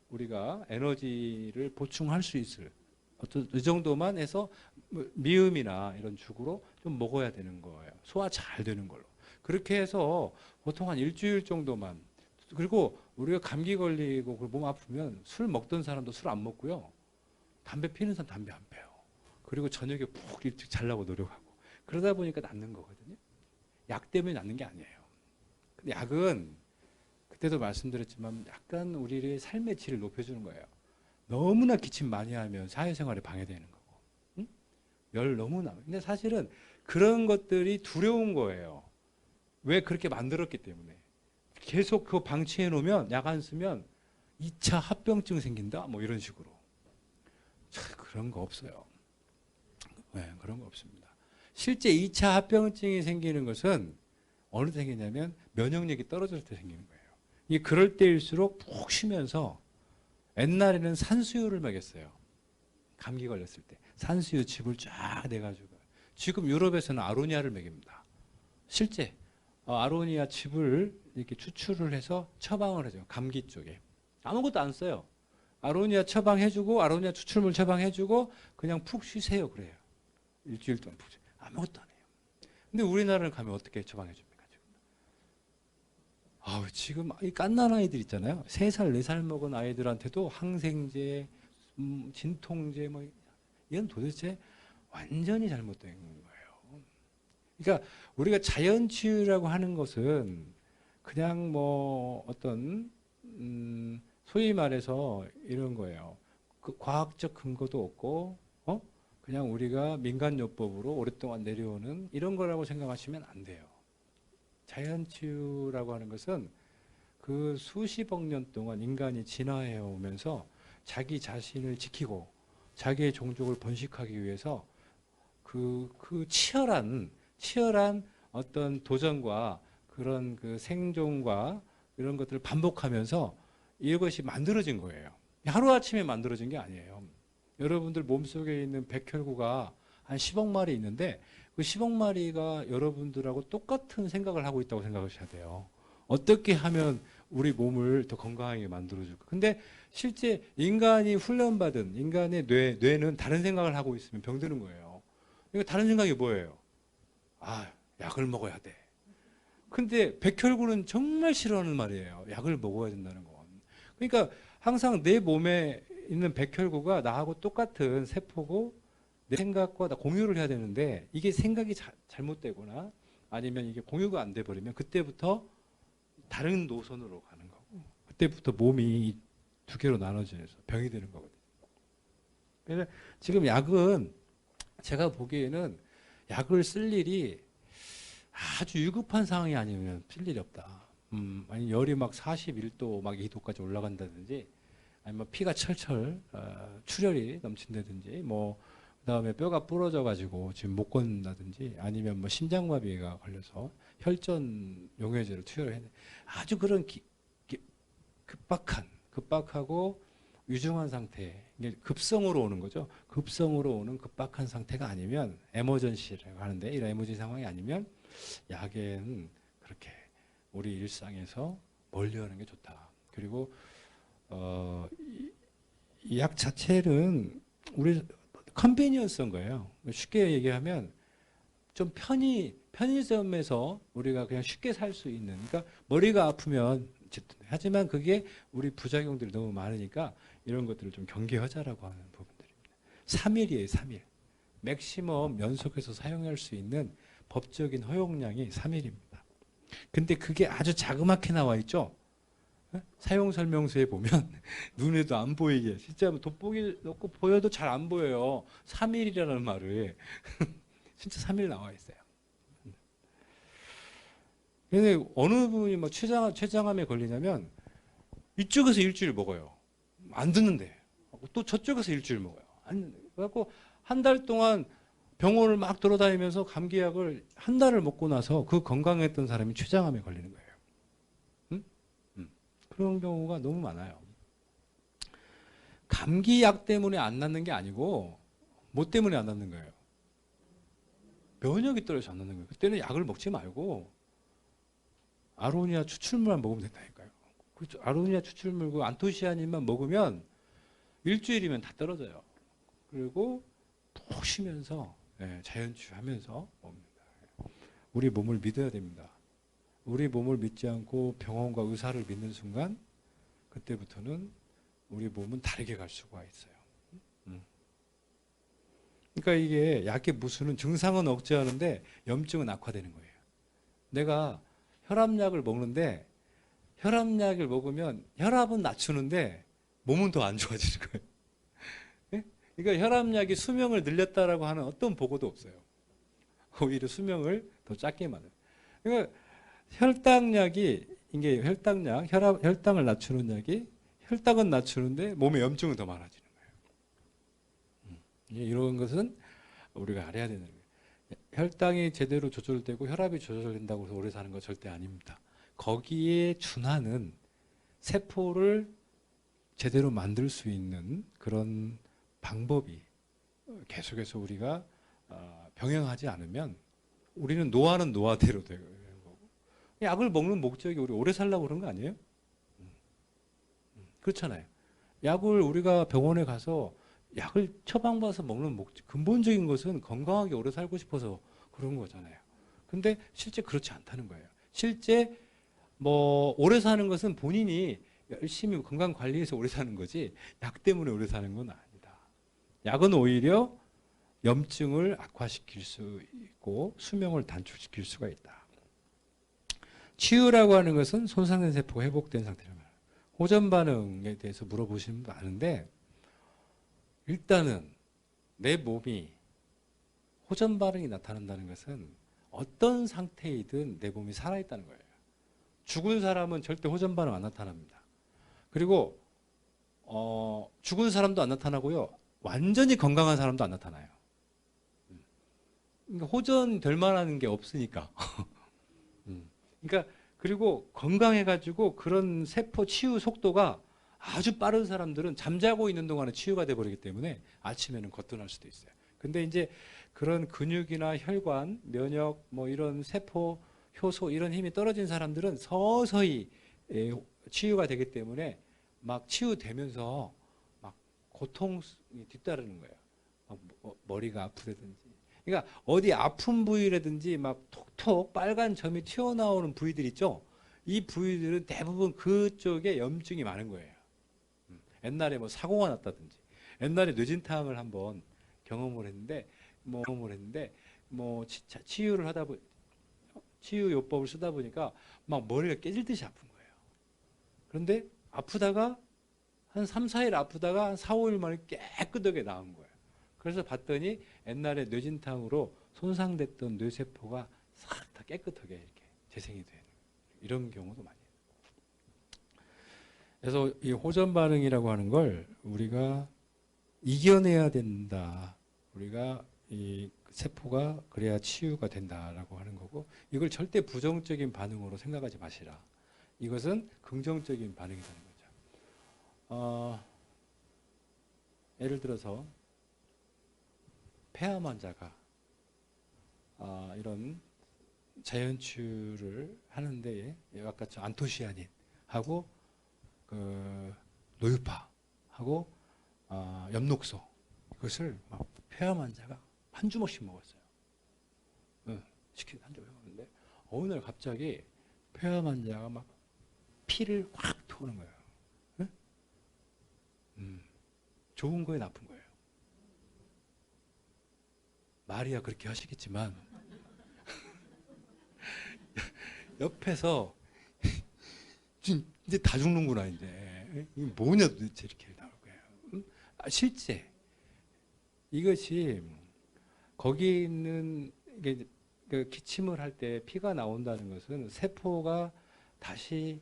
우리가 에너지를 보충할 수 있을 어떤 이 정도만 해서 미음이나 이런 죽으로 좀 먹어야 되는 거예요. 소화 잘 되는 걸로. 그렇게 해서 보통 한 일주일 정도만. 그리고 우리가 감기 걸리고 몸 아프면 술 먹던 사람도 술 안 먹고요. 담배 피는 사람 담배 안 피워요. 그리고 저녁에 푹 일찍 자려고 노력하고. 그러다 보니까 낫는 거거든요. 약 때문에 낫는 게 아니에요. 근데 약은 그때도 말씀드렸지만 약간 우리의 삶의 질을 높여주는 거예요. 너무나 기침 많이 하면 사회생활에 방해되는 거고, 응? 열 너무나. 근데 사실은 그런 것들이 두려운 거예요. 왜 그렇게 만들었기 때문에. 계속 그거 방치해 놓으면 약 안 쓰면 2차 합병증 생긴다? 뭐 이런 식으로. 그런 거 없어요. 네, 그런 거 없습니다. 실제 2차 합병증이 생기는 것은 어느 때 생기냐면 면역력이 떨어질 때 생기는 거예요. 이게 그럴 때일수록 푹 쉬면서 옛날에는 산수유를 먹였어요. 감기 걸렸을 때. 산수유 즙을 쫙 내가지고. 지금 유럽에서는 아로니아를 먹입니다. 실제 아로니아 즙을 이렇게 추출을 해서 처방을 해줘요. 감기 쪽에. 아무것도 안 써요. 아로니아 처방해주고 아로니아 추출물 처방해주고 그냥 푹 쉬세요. 그래요. 일주일 동안 푹 쉬세요. 아무것도 안 해요. 근데 우리나라를 가면 어떻게 처방해줍니까? 지금 이 갓난 아이들 있잖아요. 3살, 4살 먹은 아이들한테도 항생제, 진통제, 뭐, 이건 도대체 완전히 잘못된 거예요. 그러니까 우리가 자연치유라고 하는 것은 그냥 뭐 어떤, 소위 말해서 이런 거예요. 그 과학적 근거도 없고, 그냥 우리가 민간요법으로 오랫동안 내려오는 이런 거라고 생각하시면 안 돼요. 자연치유라고 하는 것은 그 수십억 년 동안 인간이 진화해 오면서 자기 자신을 지키고 자기의 종족을 번식하기 위해서 그 치열한 어떤 도전과 그런 그 생존과 이런 것들을 반복하면서 이것이 만들어진 거예요. 하루아침에 만들어진 게 아니에요. 여러분들 몸속에 있는 백혈구가 한 10억 마리 있는데 그 10억 마리가 여러분들하고 똑같은 생각을 하고 있다고 생각하셔야 돼요. 어떻게 하면 우리 몸을 더 건강하게 만들어줄까? 근데 실제 인간이 훈련받은 인간의 뇌는 다른 생각을 하고 있으면 병드는 거예요. 그러니까 다른 생각이 뭐예요? 약을 먹어야 돼. 근데 백혈구는 정말 싫어하는 말이에요. 약을 먹어야 된다는 건. 그러니까 항상 내 몸에 있는 백혈구가 나하고 똑같은 세포고 내 생각과 다 공유를 해야 되는데 이게 생각이 잘못되거나 아니면 이게 공유가 안 돼 버리면 그때부터 다른 노선으로 가는 거고 그때부터 몸이 두 개로 나눠져서 병이 되는 거거든요. 그래서 지금 약은 제가 보기에는 약을 쓸 일이 아주 위급한 상황이 아니면 쓸 일이 없다. 아니 열이 막 41도 막 2도까지 올라간다든지 아니면 피가 철철 출혈이 넘친다든지 뭐 그다음에 뼈가 부러져 가지고 지금 못 걷는다든지 아니면 뭐 심장마비가 걸려서 혈전 용해제를 투여를 했는데 아주 그런 급박하고 위중한 상태, 이게 급성으로 오는 거죠. 급성으로 오는 급박한 상태가 아니면 에머전시라고 하는데 이런 에머전시 상황이 아니면 약은 그렇게 우리 일상에서 멀리하는 게 좋다. 그리고 이 약 자체는 우리 컨비니언스인 거예요. 쉽게 얘기하면 좀 편의점에서 우리가 그냥 쉽게 살 수 있는. 그러니까 머리가 아프면 하지만 그게 우리 부작용들이 너무 많으니까 이런 것들을 좀 경계하자라고 하는 부분들입니다. 3일이에요, 3일. 맥시멈 연속해서 사용할 수 있는 법적인 허용량이 3일입니다. 근데 그게 아주 자그맣게 나와 있죠? 사용 설명서에 보면 눈에도 안 보이게 진짜 돋보기 넣고 보여도 잘 안 보여요. 3일이라는 말을 진짜 3일 나와 있어요. 근데 어느 분이 뭐 췌장암에 걸리냐면 이쪽에서 일주일 먹어요. 안 듣는데 또 저쪽에서 일주일 먹어요. 그래갖고 한 달 동안 병원을 막 돌아다니면서 감기약을 한 달을 먹고 나서 그 건강했던 사람이 췌장암에 걸리는 거예요. 응? 그런 경우가 너무 많아요. 감기약 때문에 안 낫는 게 아니고 뭐 때문에 안 낫는 거예요? 면역이 떨어져서 안 낫는 거예요. 그때는 약을 먹지 말고 아로니아 추출물만 먹으면 된다니까요. 그렇죠. 아로니아 추출물 그 안토시아닌만 먹으면 일주일이면 다 떨어져요. 그리고 푹 쉬면서 자연치유하면서 먹습니다. 우리 몸을 믿어야 됩니다. 우리 몸을 믿지 않고 병원과 의사를 믿는 순간 그때부터는 우리 몸은 다르게 갈 수가 있어요. 그러니까 이게 약의 무수는 증상은 억제하는데 염증은 악화되는 거예요. 내가 혈압약을 먹는데 혈압약을 먹으면 혈압은 낮추는데 몸은 더 안 좋아지는 거예요. 예? 그러니까 혈압약이 수명을 늘렸다라고 하는 어떤 보고도 없어요. 오히려 수명을 더 짧게 만들어요. 그러니까 혈당약이 이게 혈당약, 혈당을 낮추는 약이 혈당은 낮추는데 몸에 염증은 더 많아지는 거예요. 이런 것은 우리가 알아야 되는 거예요. 혈당이 제대로 조절되고 혈압이 조절된다고 해서 오래 사는 건 절대 아닙니다. 거기에 준하는 세포를 제대로 만들 수 있는 그런 방법이 계속해서 우리가 병행하지 않으면 우리는 노화는 노화대로 되는 거고, 약을 먹는 목적이 우리 오래 살려고 그런 거 아니에요? 그렇잖아요. 약을 우리가 병원에 가서 약을 처방받아서 먹는 목적, 근본적인 것은 건강하게 오래 살고 싶어서 그런 거잖아요. 근데 실제 그렇지 않다는 거예요. 실제 뭐 오래 사는 것은 본인이 열심히 건강 관리해서 오래 사는 거지 약 때문에 오래 사는 건 아니다. 약은 오히려 염증을 악화시킬 수 있고 수명을 단축시킬 수가 있다. 치유라고 하는 것은 손상된 세포가 회복된 상태를 말합니다. 호전 반응에 대해서 물어보시는 분도 아는데 일단은 내 몸이 호전 반응이 나타난다는 것은 어떤 상태이든 내 몸이 살아있다는 거예요. 죽은 사람은 절대 호전 반응 안 나타납니다. 그리고 죽은 사람도 안 나타나고요. 완전히 건강한 사람도 안 나타나요. 그러니까 호전될 만한 게 없으니까. 그러니까 그리고 건강해가지고 그런 세포 치유 속도가 아주 빠른 사람들은 잠자고 있는 동안에 치유가 돼버리기 때문에 아침에는 거뜬할 수도 있어요. 근데 이제 그런 근육이나 혈관, 면역, 뭐 이런 세포, 효소 이런 힘이 떨어진 사람들은 서서히 치유가 되기 때문에 막 치유되면서 막 고통이 뒤따르는 거예요. 막 머리가 아프다든지. 그러니까 어디 아픈 부위라든지 막 톡톡 빨간 점이 튀어나오는 부위들 있죠. 이 부위들은 대부분 그쪽에 염증이 많은 거예요. 옛날에 뭐 사고가 났다든지, 옛날에 뇌진탕을 한번 경험을 했는데, 치유를 하다 보니 치유 요법을 쓰다 보니까 막 머리가 깨질 듯이 아픈 거예요. 그런데 아프다가 한 3, 4일 아프다가 한 4, 5일 만에 깨끗하게 나은 거예요. 그래서 봤더니 옛날에 뇌진탕으로 손상됐던 뇌세포가 싹 다 깨끗하게 이렇게 재생이 되는 이런 경우도 많이 해요. 그래서 이 호전 반응이라고 하는 걸 우리가 이겨내야 된다. 우리가 이 세포가 그래야 치유가 된다라고 하는 거고 이걸 절대 부정적인 반응으로 생각하지 마시라. 이것은 긍정적인 반응이라는 거죠. 예를 들어서 폐암 환자가 이런 자연치유를 하는데 아까 안토시아닌하고 그 노유파하고 엽록소 이것을 막 폐암 환자가 한 주먹씩 먹었어요. 시킨 한 주먹 먹었는데 어느 날 갑자기 폐암 환자가 막 피를 확 토는 거예요. 좋은 거에 나쁜 거예요. 말이야 그렇게 하시겠지만 옆에서 이제 다 죽는구나 이제 이게 뭐냐 도대체 이렇게 나올 거예요. 실제 이것이 거기에 있는 이게 기침을 할 때 피가 나온다는 것은 세포가 다시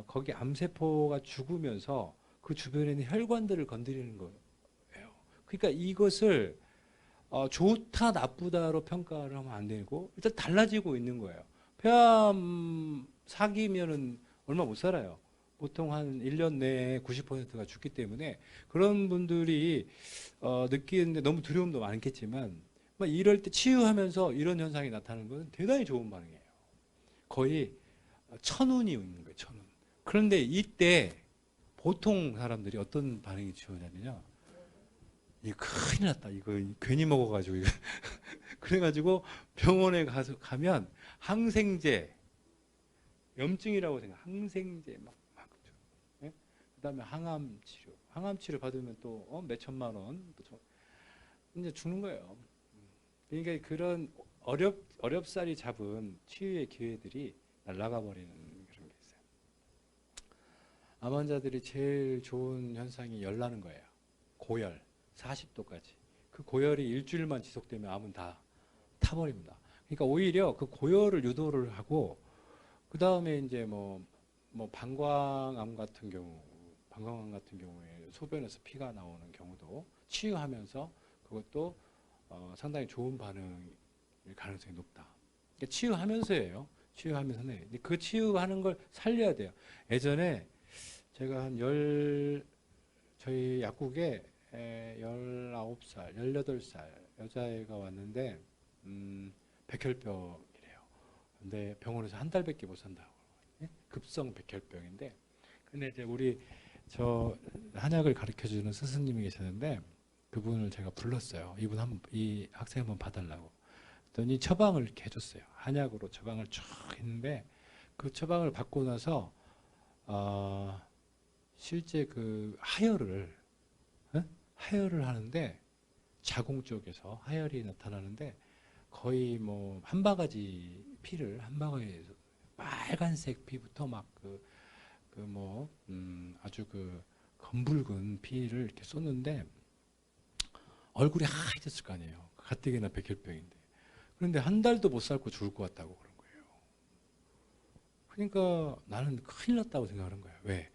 거기 암세포가 죽으면서 그 주변에 있는 혈관들을 건드리는 거예요. 그러니까 이것을 좋다 나쁘다로 평가를 하면 안 되고 일단 달라지고 있는 거예요. 폐암 사기면은 얼마 못 살아요. 보통 한 1년 내에 90%가 죽기 때문에 그런 분들이 느끼는데 너무 두려움도 많겠지만 막 이럴 때 치유하면서 이런 현상이 나타나는 것은 대단히 좋은 반응이에요. 거의 천운이 있는 거예요. 천운. 그런데 이때 보통 사람들이 어떤 반응이 치유냐면요. 이거 큰일 났다. 이거 괜히 먹어가지고 이거. 그래가지고 병원에 가면 항생제, 염증이라고 생각. 항생제 막 예? 그다음에 항암 치료. 항암 치료 받으면 또 몇 천만 원. 또 이제 죽는 거예요. 그러니까 그런 어렵사리 잡은 치유의 기회들이 날아가 버리는 그런 게 있어요. 암 환자들이 제일 좋은 현상이 열나는 거예요. 고열 40도까지. 그 고열이 일주일만 지속되면 암은 다 타버립니다. 그러니까 오히려 그 고열을 유도를 하고 그 다음에 이제 뭐 방광암 같은 경우에 소변에서 피가 나오는 경우도 치유하면서 그것도 상당히 좋은 반응일 가능성이 높다. 그러니까 치유하면서예요. 치유하면서는 근데 그 치유하는 걸 살려야 돼요. 예전에 제가 저희 약국에 19살, 18살 여자애가 왔는데 백혈병이래요. 근데 병원에서 한 달밖에 못 산다고. 예? 급성 백혈병인데 근데 이제 우리 저 한약을 가르쳐 주는 스승님이 계셨는데 그분을 제가 불렀어요. 이 학생 한번 봐달라고. 그랬더니 처방을 이렇게 해줬어요. 한약으로 처방을 쭉 했는데 그 처방을 받고 나서 실제 그 하혈을 하는데 자궁 쪽에서 하혈이 나타나는데 거의 뭐 한 바가지 피를 한 바가지에서 빨간색 피부터 막 아주 그 검붉은 피를 이렇게 쏟는데 얼굴이 하얘졌을 거 아니에요. 가뜩이나 백혈병인데. 그런데 한 달도 못 살고 죽을 것 같다고 그런 거예요. 그러니까 나는 큰일 났다고 생각하는 거예요. 왜?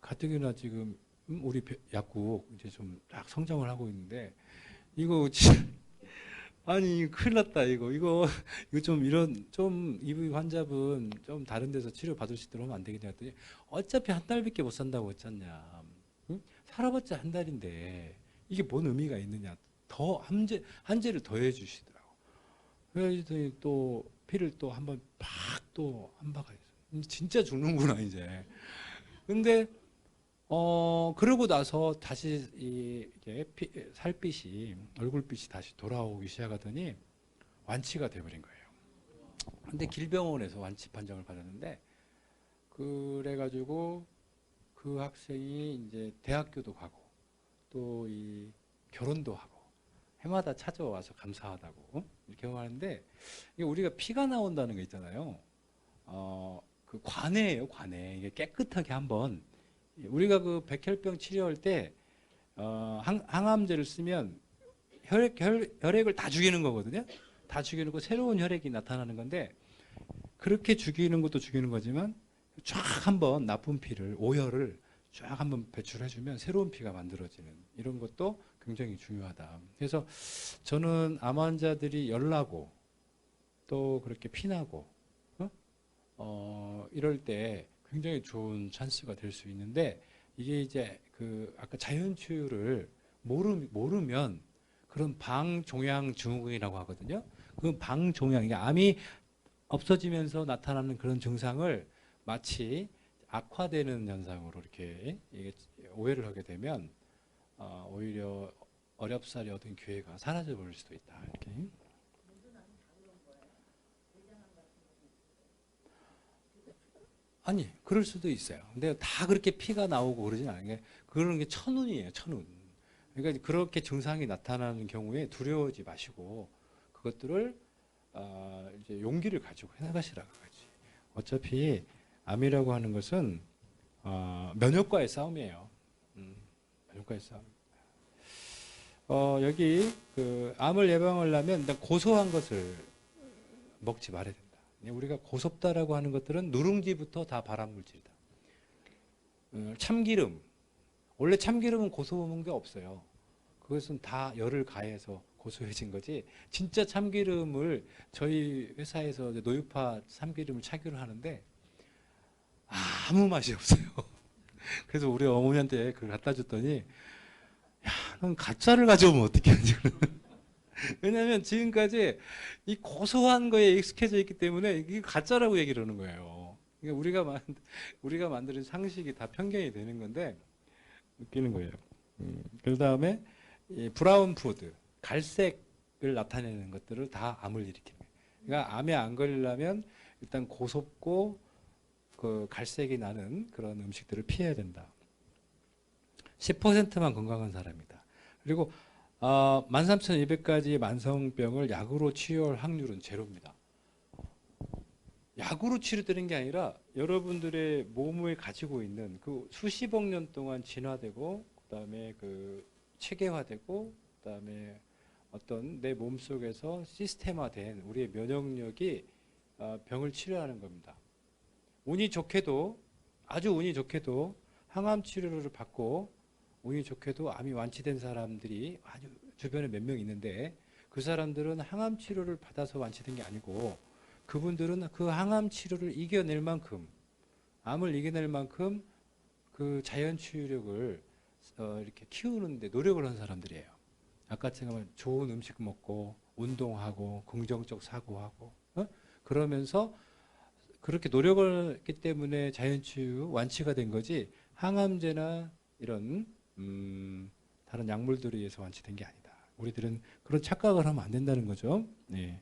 가뜩이나 지금 우리 약국 이제 좀 딱 성장을 하고 있는데 이거 아니 큰일 났다 이거 좀 이 환자분 좀 다른 데서 치료 받을 수 있도록 하면 안 되겠냐 했더니 어차피 한 달밖에 못 산다고 했잖냐. 응? 살아봤자 한 달인데 이게 뭔 의미가 있느냐. 더 한제를 더해 주시더라고. 그래서 또 피를 또 한번 팍 또 한 바가 있어. 진짜 죽는구나 이제. 근데 그러고 나서 다시 이게 살빛이, 얼굴빛이 다시 돌아오기 시작하더니 완치가 돼버린 거예요. 근데 길병원에서 완치 판정을 받았는데, 그래가지고 그 학생이 이제 대학교도 가고, 또 이 결혼도 하고, 해마다 찾아와서 감사하다고 이렇게 하는데, 이게 우리가 피가 나온다는 거 있잖아요. 그 관해예요, 관해. 이게 깨끗하게 한번 우리가 그 백혈병 치료할 때 항암제를 쓰면 혈액을 다 죽이는 거거든요. 다 죽이는 거 새로운 혈액이 나타나는 건데 그렇게 죽이는 것도 죽이는 거지만 쫙 한번 나쁜 피를 오열을 쫙 한번 배출해주면 새로운 피가 만들어지는 이런 것도 굉장히 중요하다. 그래서 저는 암 환자들이 열나고 또 그렇게 피나고 이럴 때 굉장히 좋은 찬스가 될 수 있는데 이게 이제 그 아까 자연 치유를 모르면 그런 방종양 증후군이라고 하거든요. 그 방종양, 이게 암이 없어지면서 나타나는 그런 증상을 마치 악화되는 현상으로 이렇게 이게 오해를 하게 되면 오히려 어렵사리 얻은 기회가 사라져 버릴 수도 있다. 이렇게. 아니, 그럴 수도 있어요. 근데 다 그렇게 피가 나오고 그러진 않은 게, 그런 게 천운이에요, 천운. 그러니까 그렇게 증상이 나타나는 경우에 두려워하지 마시고, 그것들을, 이제 용기를 가지고 해나가시라고 하지. 어차피 암이라고 하는 것은, 면역과의 싸움이에요. 면역과의 싸움. 여기, 암을 예방하려면 일단 고소한 것을 먹지 말아야 된다. 우리가 고섭다라고 하는 것들은 누룽지부터 다 발암물질이다. 참기름. 원래 참기름은 고소한 게 없어요. 그것은 다 열을 가해서 고소해진 거지. 진짜 참기름을 저희 회사에서 이제 노유파 참기름을 착유를 하는데 아무 맛이 없어요. 그래서 우리 어머니한테 그걸 갖다 줬더니 야, 넌 가짜를 가져오면 어떻게 하지? 왜냐하면 지금까지 이 고소한 거에 익숙해져 있기 때문에 이게 가짜라고 얘기를 하는 거예요. 그러니까 우리가 만드는 상식이 다 편견이 되는 건데 웃기는 거예요. 그 다음에 브라운 푸드, 갈색을 나타내는 것들을 다 암을 일으키는 거예요. 그러니까 암에 안 걸리려면 일단 고소고 그 갈색이 나는 그런 음식들을 피해야 된다. 10%만 건강한 사람이다. 그리고 13,200가지 만성병을 약으로 치유할 확률은 제로입니다. 약으로 치료되는 게 아니라 여러분들의 몸을 가지고 있는 그 수십억 년 동안 진화되고 그다음에 그 체계화되고 그다음에 어떤 내 몸속에서 시스템화된 우리의 면역력이 병을 치료하는 겁니다. 운이 좋게도 아주 운이 좋게도 항암 치료를 받고 운이 좋게도 암이 완치된 사람들이 아주 주변에 몇 명 있는데 그 사람들은 항암 치료를 받아서 완치된 게 아니고 그분들은 그 항암 치료를 이겨낼 만큼 암을 이겨낼 만큼 그 자연 치유력을 이렇게 키우는데 노력을 한 사람들이에요. 아까 제가 좋은 음식 먹고 운동하고 긍정적 사고하고 그러면서 그렇게 노력을 했기 때문에 자연 치유 완치가 된 거지 항암제나 이런 다른 약물들에 의해서 완치된 게 아니다. 우리들은 그런 착각을 하면 안 된다는 거죠. 네.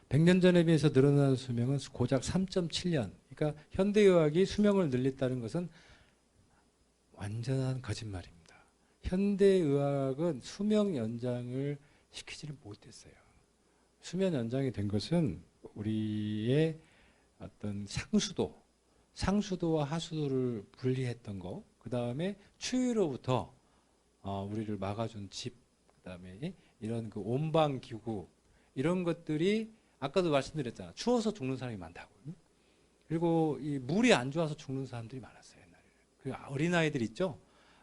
100년 전에 비해서 늘어나는 수명은 고작 3.7년. 그러니까 현대의학이 수명을 늘렸다는 것은 완전한 거짓말입니다. 현대의학은 수명 연장을 시키지를 못했어요. 수명 연장이 된 것은 우리의 어떤 상수도와 하수도를 분리했던 거, 그 다음에 추위로부터 우리를 막아준 집, 그 다음에 이런 그 온방기구, 이런 것들이 아까도 말씀드렸잖아. 추워서 죽는 사람이 많다고. 그리고 이 물이 안 좋아서 죽는 사람들이 많았어요, 옛날에. 그 어린아이들 있죠?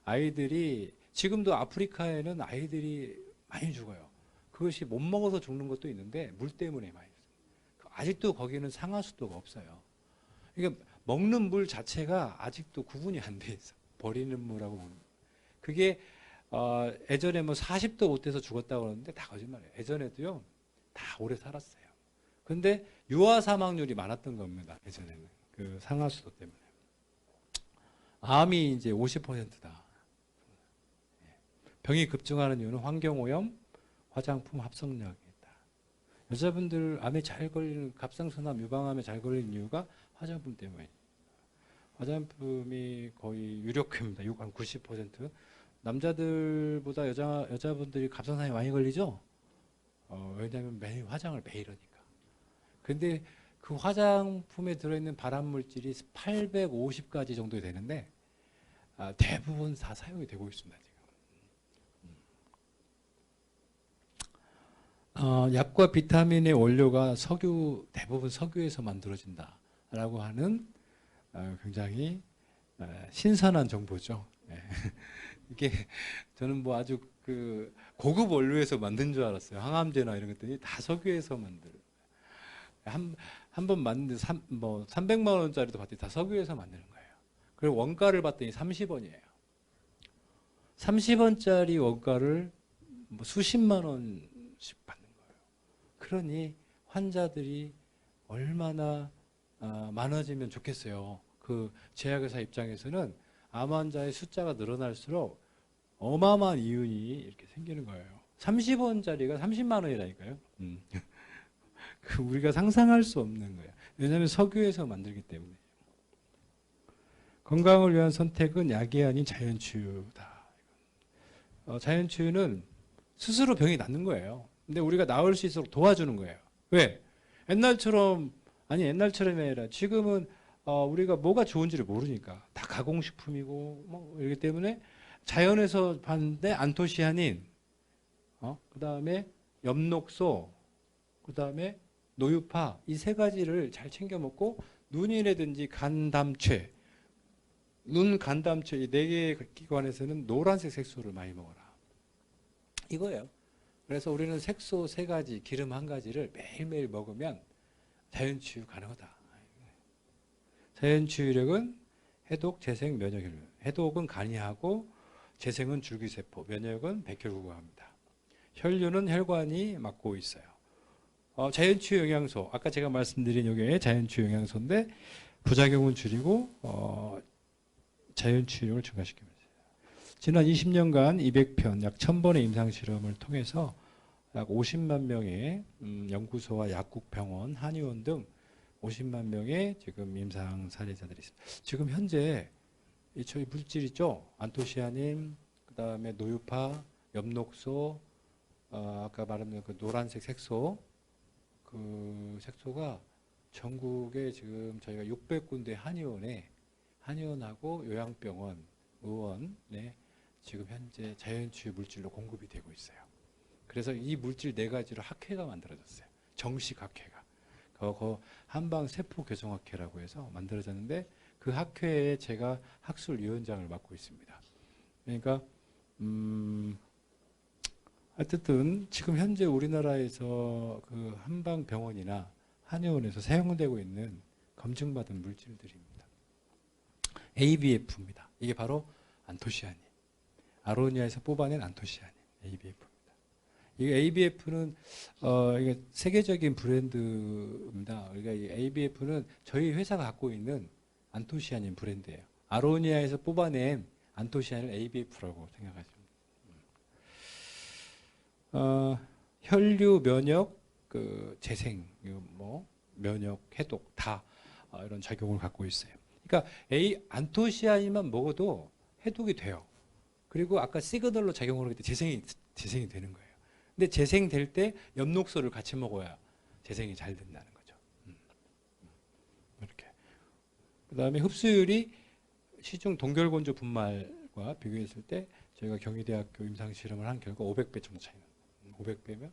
아이들이, 지금도 아프리카에는 아이들이 많이 죽어요. 그것이 못 먹어서 죽는 것도 있는데, 물 때문에 많이 죽어요. 아직도 거기는 상하수도가 없어요. 그러니까 먹는 물 자체가 아직도 구분이 안 돼 있어. 버리는 물하고 먹는 물. 그게 예전에 뭐 40도 못 돼서 죽었다고 그러는데 다 거짓말이에요. 예전에도요 다 오래 살았어요. 근데 유아 사망률이 많았던 겁니다. 예전에는 그 상하수도 때문에. 암이 이제 50%다. 병이 급증하는 이유는 환경오염, 화장품 합성약이다. 여자분들 암에 잘 걸리는 갑상선암 유방암에 잘 걸리는 이유가 화장품 때문에. 화장품이 거의 유력입니다. 한 90%. 남자들보다 여자분들이 갑상선암에 많이 걸리죠? 왜냐하면 매일 화장을 매일 하니까. 근데 그 화장품에 들어있는 발암물질이 850가지 정도 되는데 대부분 다 사용이 되고 있습니다. 지금. 약과 비타민의 원료가 대부분 석유에서 만들어진다라고 하는 굉장히 신선한 정보죠. 네. 이게 저는 뭐 아주 그 고급 원료에서 만든 줄 알았어요. 항암제나 이런 것들이 다 석유에서 한 번 만드는데 300만 원짜리도 봤더니 다 석유에서 만드는 거예요. 그리고 원가를 봤더니 30원이에요. 30원짜리 원가를 뭐 수십만 원씩 받는 거예요. 그러니 환자들이 얼마나 많아지면 좋겠어요. 그 제약회사 입장에서는 암 환자의 숫자가 늘어날수록 어마어마한 이윤이 이렇게 생기는 거예요. 30원짜리가 30만 원이라니까요. 우리가 상상할 수 없는 거예요. 왜냐하면 석유에서 만들기 때문에. 건강을 위한 선택은 약이 아닌 자연치유다. 자연치유는 스스로 병이 낫는 거예요. 근데 우리가 나을 수 있도록 도와주는 거예요. 왜? 옛날처럼이 아니라 지금은 우리가 뭐가 좋은지를 모르니까 다 가공식품이고 뭐 이렇기 때문에 자연에서 봤는데 안토시아닌, 그 다음에 엽록소, 그 다음에 노유파 이 세 가지를 잘 챙겨 먹고 눈이라든지 간담체, 눈 간담체 이 네 개의 기관에서는 노란색 색소를 많이 먹어라. 이거예요. 그래서 우리는 색소 세 가지, 기름 한 가지를 매일매일 먹으면 자연치유 가능하다. 자연치유력은 해독, 재생, 면역력. 해독은 간이 하고 재생은 줄기세포, 면역은 백혈구가 합니다. 혈류는 혈관이 맡고 있어요. 자연치유 영양소, 아까 제가 말씀드린 요게 자연치유 영양소인데 부작용은 줄이고 자연치유력을 증가시킵니다. 지난 20년간 200편, 약 1000번의 임상실험을 통해서 약 50만 명의 연구소와 약국병원, 한의원 등 50만 명의 지금 임상 사례자들이 있습니다. 지금 현재 저희 물질 있죠? 안토시아닌, 그 다음에 노유파, 엽록소, 아까 말한 그 노란색 색소, 그 색소가 전국에 지금 저희가 600군데 한의원하고 요양병원, 의원에 지금 현재 자연치유 물질로 공급이 되고 있어요. 그래서 이 물질 네 가지로 학회가 만들어졌어요. 정식 학회가. 한방세포교정학회라고 해서 만들어졌는데 그 학회에 제가 학술위원장을 맡고 있습니다. 그러니까 어쨌든 지금 현재 우리나라에서 그 한방병원이나 한의원에서 사용되고 있는 검증받은 물질들입니다. ABF입니다. 이게 바로 안토시아닌. 아로니아에서 뽑아낸 안토시아닌 ABF입니다. 이 ABF는 이게 세계적인 브랜드입니다. 그러니까 이 ABF는 저희 회사가 갖고 있는 안토시아닌 브랜드예요. 아로니아에서 뽑아낸 안토시아닌을 ABF라고 생각하시면 됩니다. 혈류, 면역, 그 재생, 뭐 면역, 해독 다 이런 작용을 갖고 있어요. 그러니까 안토시아닌만 먹어도 해독이 돼요. 그리고 아까 시그널로 작용을 하기 때문에 재생이 되는 거예요. 근데 재생될 때 엽록소를 같이 먹어야 재생이 잘 된다는 거죠. 이렇게. 그 다음에 흡수율이 시중 동결건조 분말과 비교했을 때 저희가 경희대학교 임상실험을 한 결과 500배 정도 차이 납니다. 500배면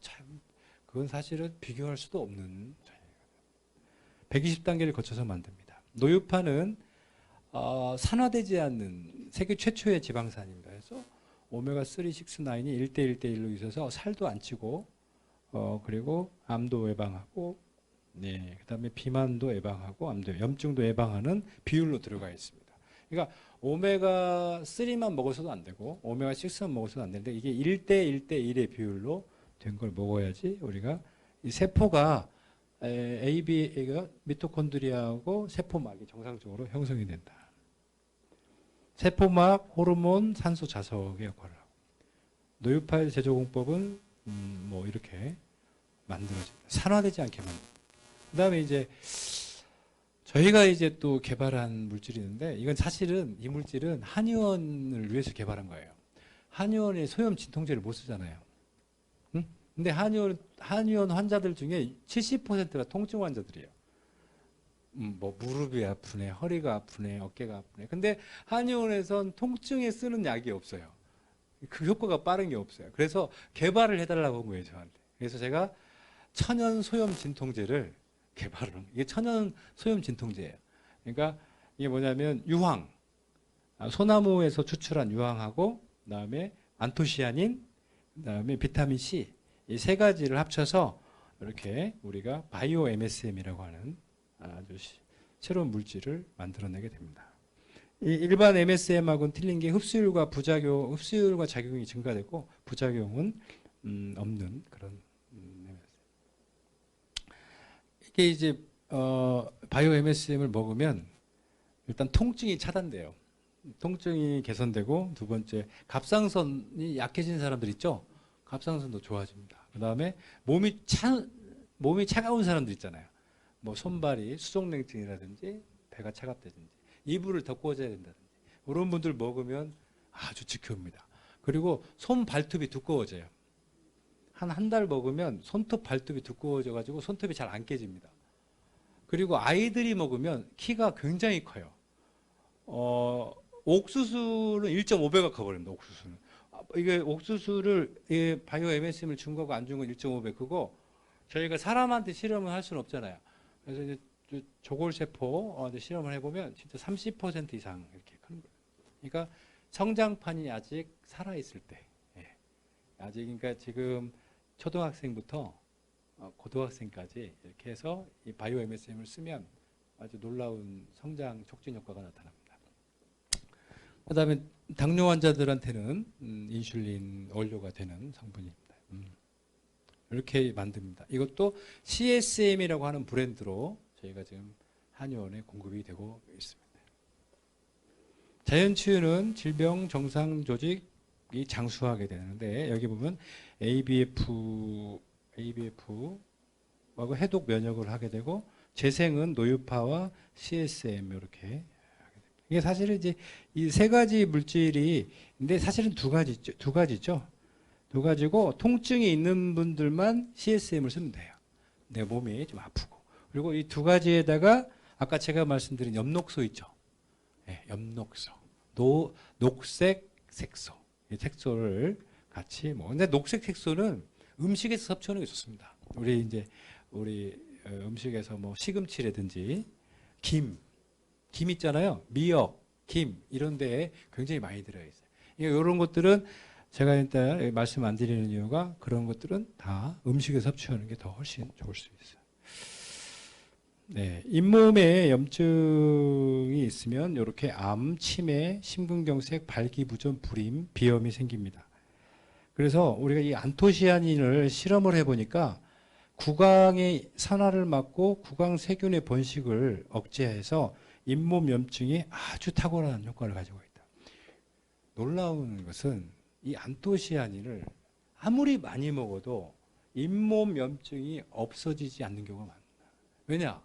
참 그건 사실은 비교할 수도 없는 차이거든요. 120단계를 거쳐서 만듭니다. 노유파는 산화되지 않는 세계 최초의 지방산입니다. 그래서 오메가3, 6, 9이 1대1대1로 있어서 살도 안 찌고 그리고 암도 예방하고 네, 그다음에 비만도 예방하고 염증도 예방하는 비율로 들어가 있습니다. 그러니까 오메가3만 먹어서도 안 되고 오메가6만 먹어서도 안 되는데 이게 1대1대1의 비율로 된 걸 먹어야지 우리가 이 세포가 AB가 미토콘드리아하고 세포막이 정상적으로 형성이 된다. 세포막, 호르몬, 산소 자석의 역할을 하고 노유파의 제조공법은 뭐 이렇게 만들어집니다. 산화되지 않게 만듭니다. 그 다음에 이제 저희가 이제 또 개발한 물질이 있는데 이건 사실은 이 물질은 한의원을 위해서 개발한 거예요. 한의원에 소염 진통제를 못 쓰잖아요. 응? 근데 한의원 환자들 중에 70%가 통증 환자들이에요. 뭐 무릎이 아프네, 허리가 아프네, 어깨가 아프네. 근데 한의원에선 통증에 쓰는 약이 없어요. 그 효과가 빠른 게 없어요. 그래서 개발을 해달라고 한 거예요, 저한테. 그래서 제가 천연 소염 진통제를 개발을 한 거예요. 이게 천연 소염 진통제예요. 그러니까 이게 뭐냐면 유황, 소나무에서 추출한 유황하고 그다음에 안토시아닌, 그다음에 비타민 C 이 세 가지를 합쳐서 이렇게 우리가 바이오 MSM이라고 하는 아주 새로운 물질을 만들어내게 됩니다. 이 일반 MSM하고는 틀린 게 흡수율과 작용이 증가되고 부작용은 없는 그런 MSM. 이게 이제 바이오 MSM을 먹으면 일단 통증이 차단돼요. 통증이 개선되고 두 번째 갑상선이 약해진 사람들 있죠. 갑상선도 좋아집니다. 그 다음에 몸이 차가운 사람들 있잖아요. 뭐 손발이 수족냉증이라든지 배가 차갑다든지 이불을 덮고자야 된다든지 이런 분들 먹으면 아주 지켜옵니다. 그리고 손 발톱이 두꺼워져요. 한 달 먹으면 손톱 발톱이 두꺼워져 가지고 손톱이 잘 안 깨집니다. 그리고 아이들이 먹으면 키가 굉장히 커요. 옥수수는 1.5배가 커버립니다. 옥수수는. 이게 옥수수를 바이오 MSM을 준 거고 안 준 건 1.5배 크고 저희가 사람한테 실험을 할 수는 없잖아요. 그래서 이제 조골세포 실험을 해보면 진짜 30% 이상 이렇게 크는 거예요. 그러니까 성장판이 아직 살아있을 때, 아직 그러니까 지금 초등학생부터 고등학생까지 이렇게 해서 이 바이오 MSM을 쓰면 아주 놀라운 성장 촉진 효과가 나타납니다. 그다음에 당뇨 환자들한테는 인슐린 원료가 되는 성분입니다. 이렇게 만듭니다. 이것도 CSM이라고 하는 브랜드로 저희가 지금 한의원에 공급이 되고 있습니다. 자연치유는 질병 정상 조직이 장수하게 되는데 여기 보면 ABF하고 해독 면역을 하게 되고 재생은 노유파와 CSM 이렇게 하게 됩니다. 이게 사실은 이제 이 세 가지 물질이 근데 사실은 두 가지죠. 두 가지고 통증이 있는 분들만 CSM을 쓰면 돼요. 내 몸이 좀 아프고 그리고 이 두 가지에다가 아까 제가 말씀드린 엽록소 있죠. 네, 엽록소, 녹색 색소, 이 색소를 같이 근데 녹색 색소는 음식에서 섭취하는 게 좋습니다. 우리 음식에서 뭐 시금치라든지 김 있잖아요. 미역, 김 이런 데에 굉장히 많이 들어 있어요. 이런 것들은 제가 일단 말씀 안 드리는 이유가 그런 것들은 다 음식에서 섭취하는 게 더 훨씬 좋을 수 있어요. 네, 잇몸에 염증이 있으면 이렇게 암, 치매, 심근경색, 발기부전, 불임, 비염이 생깁니다. 그래서 우리가 이 안토시아닌을 실험을 해보니까 구강의 산화를 막고 구강 세균의 번식을 억제해서 잇몸 염증이 아주 탁월한 효과를 가지고 있다. 놀라운 것은 이 안토시아닌을 아무리 많이 먹어도 잇몸 염증이 없어지지 않는 경우가 많다. 왜냐?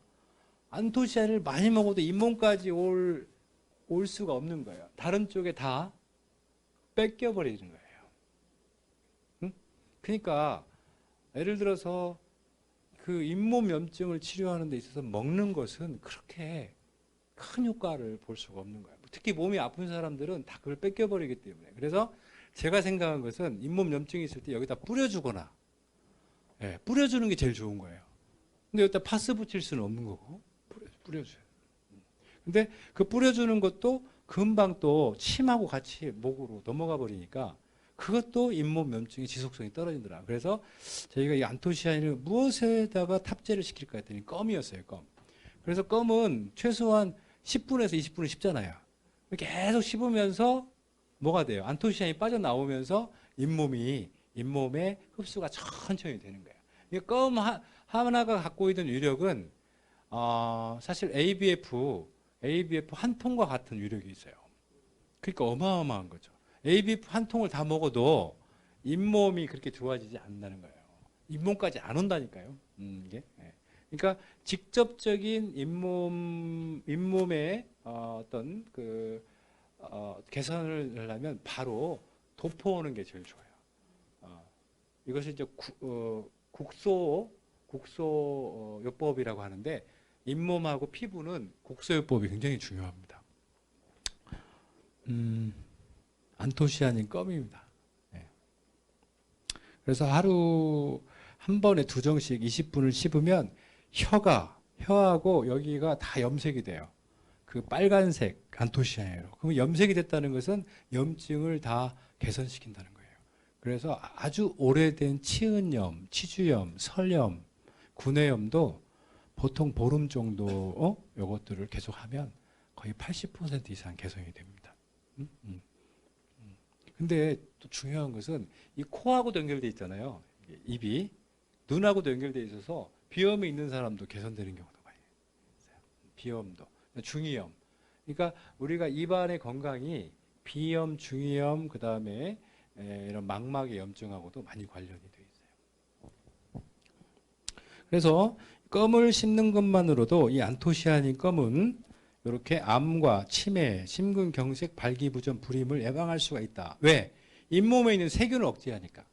안토시아닌을 많이 먹어도 잇몸까지 올 수가 없는 거예요. 다른 쪽에 다 뺏겨버리는 거예요. 응? 그러니까 예를 들어서 그 잇몸 염증을 치료하는 데 있어서 먹는 것은 그렇게 큰 효과를 볼 수가 없는 거예요. 특히 몸이 아픈 사람들은 다 그걸 뺏겨버리기 때문에. 그래서 제가 생각한 것은 잇몸 염증이 있을 때 여기다 뿌려주거나, 뿌려주는 게 제일 좋은 거예요. 근데 여기다 파스 붙일 수는 없는 거고, 뿌려줘요. 근데 그 뿌려주는 것도 금방 또 침하고 같이 목으로 넘어가 버리니까 그것도 잇몸 염증의 지속성이 떨어지더라. 그래서 저희가 이 안토시아닌을 무엇에다가 탑재를 시킬까 했더니 껌이었어요, 껌. 그래서 껌은 최소한 10분에서 20분을 씹잖아요. 계속 씹으면서 뭐가 돼요? 안토시아닌이 빠져나오면서 잇몸에 흡수가 천천히 되는 거예요. 이 껌 하나가 갖고 있는 위력은 사실 ABF 한 통과 같은 위력이 있어요. 그러니까 어마어마한 거죠. ABF 한 통을 다 먹어도 잇몸이 그렇게 좋아지지 않는다는 거예요. 잇몸까지 안 온다니까요. 이게. 그러니까 직접적인 잇몸의 어떤 개선을 하려면 바로 덮어오는 게 제일 좋아요. 이것이 이제 국소요법이라고 하는데 잇몸하고 피부는 국소요법이 굉장히 중요합니다. 안토시아닌 껌입니다. 네. 그래서 하루 한 번에 2정씩 20분을 씹으면 혀하고 여기가 다 염색이 돼요. 그 빨간색 안토시아닌으로. 그럼 염색이 됐다는 것은 염증을 다 개선시킨다는 거예요. 그래서 아주 오래된 치은염, 치주염, 설염, 구내염도 보통 보름 정도 요것들을 계속하면 거의 80% 이상 개선이 됩니다. 근데 또 중요한 것은 이 코하고도 연결되어 있잖아요. 입이 눈하고도 연결되어 있어서 비염이 있는 사람도 개선되는 경우도 많이 있어요. 비염도 중이염. 그러니까 우리가 입안의 건강이 비염, 중이염, 그 다음에 이런 망막의 염증하고도 많이 관련이 되어 있어요. 그래서 껌을 씹는 것만으로도 이 안토시아닌 껌은 이렇게 암과 치매, 심근경색, 발기부전, 불임을 예방할 수가 있다. 왜? 잇몸에 있는 세균을 억제하니까.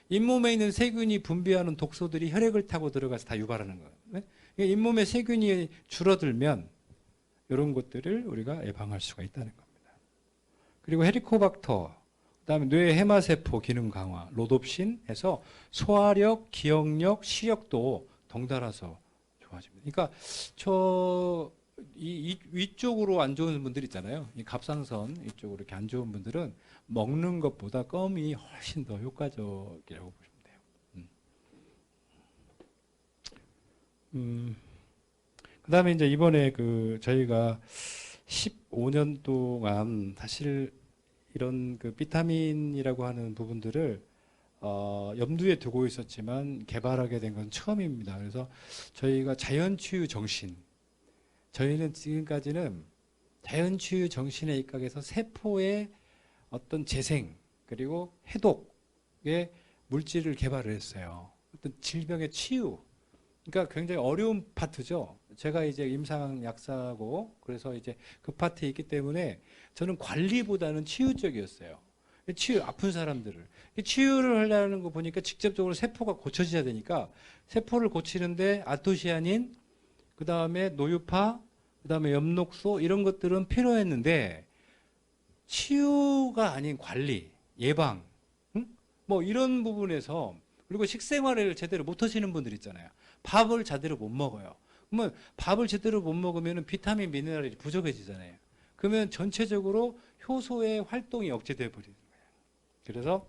잇몸에 있는 세균이 분비하는 독소들이 혈액을 타고 들어가서 다 유발하는 거예요. 네? 잇몸에 세균이 줄어들면 이런 것들을 우리가 예방할 수가 있다는 겁니다. 그리고 헤리코박터, 그다음에 뇌 해마세포 기능 강화, 로놉신 해서 소화력, 기억력, 시력도 덩달아서 좋아집니다. 그러니까 이 위쪽으로 안 좋은 분들 있잖아요. 이 갑상선 이쪽으로 이렇게 안 좋은 분들은 먹는 것보다 껌이 훨씬 더 효과적이라고 보시면 돼요. 그다음에 이제 이번에 저희가 15년 동안 사실 이런 비타민이라고 하는 부분들을 염두에 두고 있었지만 개발하게 된 건 처음입니다. 그래서 저희가 자연치유 정신, 저희는 지금까지는 자연치유 정신에 입각해서 세포의 어떤 재생 그리고 해독의 물질을 개발을 했어요. 어떤 질병의 치유. 그러니까 굉장히 어려운 파트죠. 제가 이제 임상 약사고 그래서 이제 그 파트에 있기 때문에 저는 관리보다는 치유 쪽이었어요. 치유, 아픈 사람들을. 치유를 하려는 거 보니까 직접적으로 세포가 고쳐져야 되니까 세포를 고치는데 아토시아닌, 그 다음에 노유파, 그 다음에 엽록소 이런 것들은 필요했는데 치유가 아닌 관리, 예방, 뭐 이런 부분에서 그리고 식생활을 제대로 못 하시는 분들 있잖아요. 밥을 제대로 못 먹어요. 그러면 밥을 제대로 못 먹으면 비타민, 미네랄이 부족해지잖아요. 그러면 전체적으로 효소의 활동이 억제돼 버리는 거예요. 그래서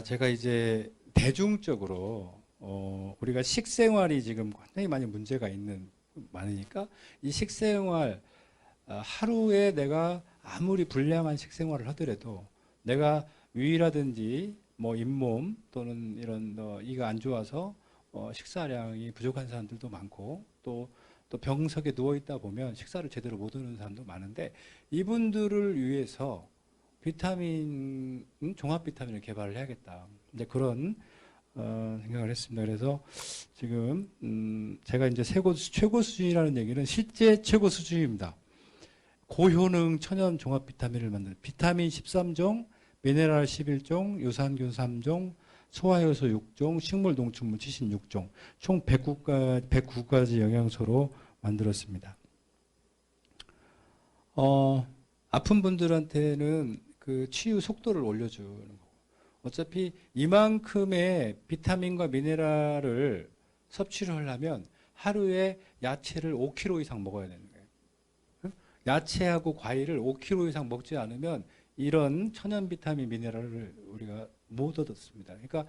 제가 이제 대중적으로 우리가 식생활이 지금 굉장히 많이 문제가 많으니까 이 식생활 하루에 내가 아무리 불량한 식생활을 하더라도 내가 위라든지 뭐 잇몸 또는 이런 이가 안 좋아서 식사량이 부족한 사람들도 많고 또 병석에 누워 있다 보면 식사를 제대로 못 하는 사람도 많은데 이분들을 위해서 비타민 종합 비타민을 개발을 해야겠다. 이제 그런 생각을 했습니다. 그래서 지금 제가 이제 최고 수준이라는 얘기는 실제 최고 수준입니다. 고효능 천연 종합 비타민을 만드는 비타민 13종, 미네랄 11종, 유산균 3종, 소화효소 6종, 식물 농축물 76종, 총 109가지 영양소로 만들었습니다. 아픈 분들한테는 그 치유 속도를 올려주는 거고, 어차피 이만큼의 비타민과 미네랄을 섭취를 하려면 하루에 야채를 5kg 이상 먹어야 되는 거예요. 야채하고 과일을 5kg 이상 먹지 않으면 이런 천연 비타민 미네랄을 우리가 못 얻었습니다. 그러니까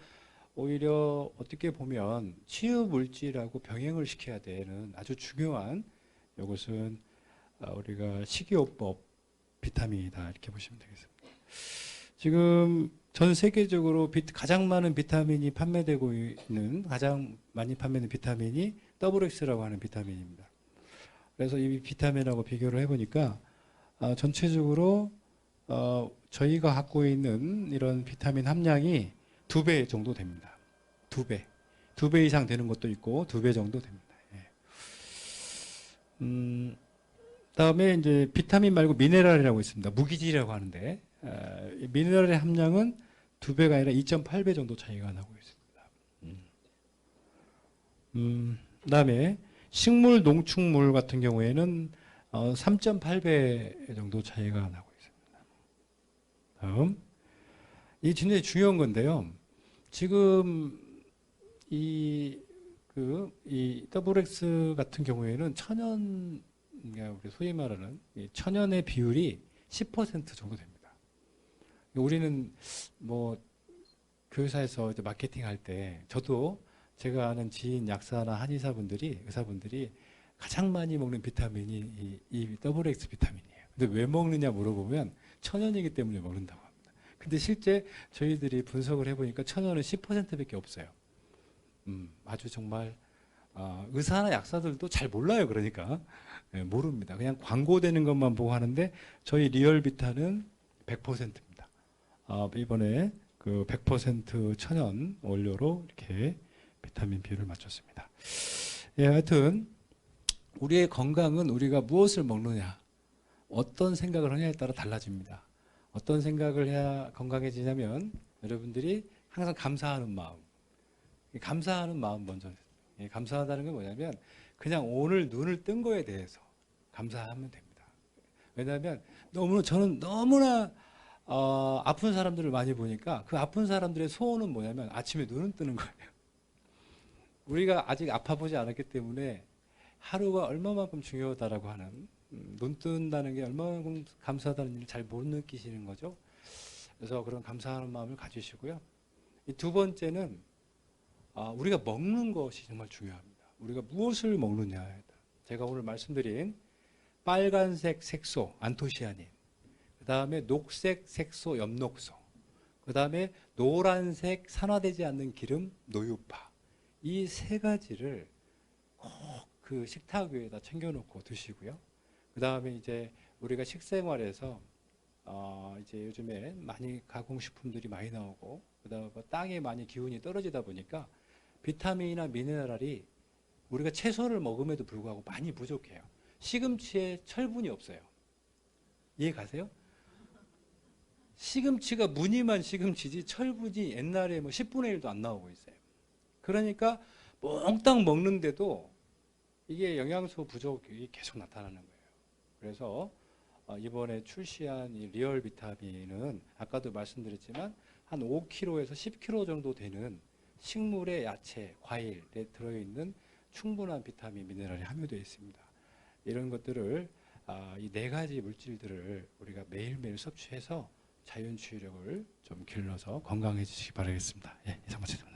오히려 어떻게 보면 치유 물질하고 병행을 시켜야 되는 아주 중요한 이것은 우리가 식이요법 비타민이다 이렇게 보시면 되겠습니다. 지금 전 세계적으로 가장 많은 비타민이 판매되고 있는 가장 많이 판매되는 비타민이 WX라고 하는 비타민입니다. 그래서 이 비타민하고 비교를 해보니까 전체적으로 저희가 갖고 있는 이런 비타민 함량이 2배 정도 됩니다. 2배. 2배 이상 되는 것도 있고 2배 정도 됩니다. 다음에 이제 비타민 말고 미네랄이라고 있습니다. 무기질이라고 하는데 미네랄의 함량은 2배가 아니라 2.8배 정도 차이가 나고 있습니다. 그다음에 식물 농축물 같은 경우에는 3.8배 정도 차이가 나고 있습니다. 다음, 이 굉장히 중요한 건데요. 지금 이 WX 같은 경우에는 천연, 우리 소위 말하는 천연의 비율이 10% 정도 됩니다. 우리는 뭐 교회사에서 이제 마케팅 할 때 저도 제가 아는 지인 약사나 한의사분들이 의사분들이 가장 많이 먹는 비타민이 이 WX 비타민이에요. 근데 왜 먹느냐 물어보면 천연이기 때문에 먹는다고 합니다. 근데 실제 저희들이 분석을 해보니까 천연은 10%밖에 없어요. 아주 정말 의사나 약사들도 잘 몰라요. 그러니까 모릅니다. 그냥 광고되는 것만 보고 하는데 저희 리얼비타는 100%입니다. 이번에 그 100% 천연 원료로 이렇게 비타민 비율을 맞췄습니다. 하여튼 우리의 건강은 우리가 무엇을 먹느냐, 어떤 생각을 하냐에 따라 달라집니다. 어떤 생각을 해야 건강해지냐면 여러분들이 항상 감사하는 마음, 먼저. 감사하다는 게 뭐냐면 그냥 오늘 눈을 뜬 거에 대해서 감사하면 됩니다. 왜냐하면 저는 너무나 아픈 사람들을 많이 보니까 그 아픈 사람들의 소원은 뭐냐면 아침에 눈을 뜨는 거예요. 우리가 아직 아파보지 않았기 때문에 하루가 얼마만큼 중요하다라고 하는 눈 뜬다는 게 얼마나 감사하다는 일을 잘 못 느끼시는 거죠. 그래서 그런 감사하는 마음을 가지시고요. 이 두 번째는 우리가 먹는 것이 정말 중요합니다. 우리가 무엇을 먹느냐에 따라. 제가 오늘 말씀드린 빨간색 색소 안토시아닌, 그 다음에 녹색 색소 엽록소, 그 다음에 노란색 산화되지 않는 기름 노유파, 이 세 가지를 꼭 그 식탁 위에다 챙겨놓고 드시고요. 그 다음에 이제 우리가 식생활에서 이제 요즘에 많이 가공식품들이 많이 나오고, 그 다음에 땅에 많이 기운이 떨어지다 보니까 비타민이나 미네랄이 우리가 채소를 먹음에도 불구하고 많이 부족해요. 시금치에 철분이 없어요. 이해 가세요? 시금치가 무늬만 시금치지 철분이 옛날에 뭐 10분의 1도 안 나오고 있어요. 그러니까 몽땅 먹는데도 이게 영양소 부족이 계속 나타나는 거예요. 그래서 이번에 출시한 이 리얼 비타민은 아까도 말씀드렸지만 한 5kg에서 10kg 정도 되는 식물의 야채, 과일에 들어있는 충분한 비타민, 미네랄이 함유되어 있습니다. 이런 것들을 이 네 가지 물질들을 우리가 매일매일 섭취해서 자연 치유력을 좀 길러서 건강해지시기 바라겠습니다. 예, 이상 마치겠습니다.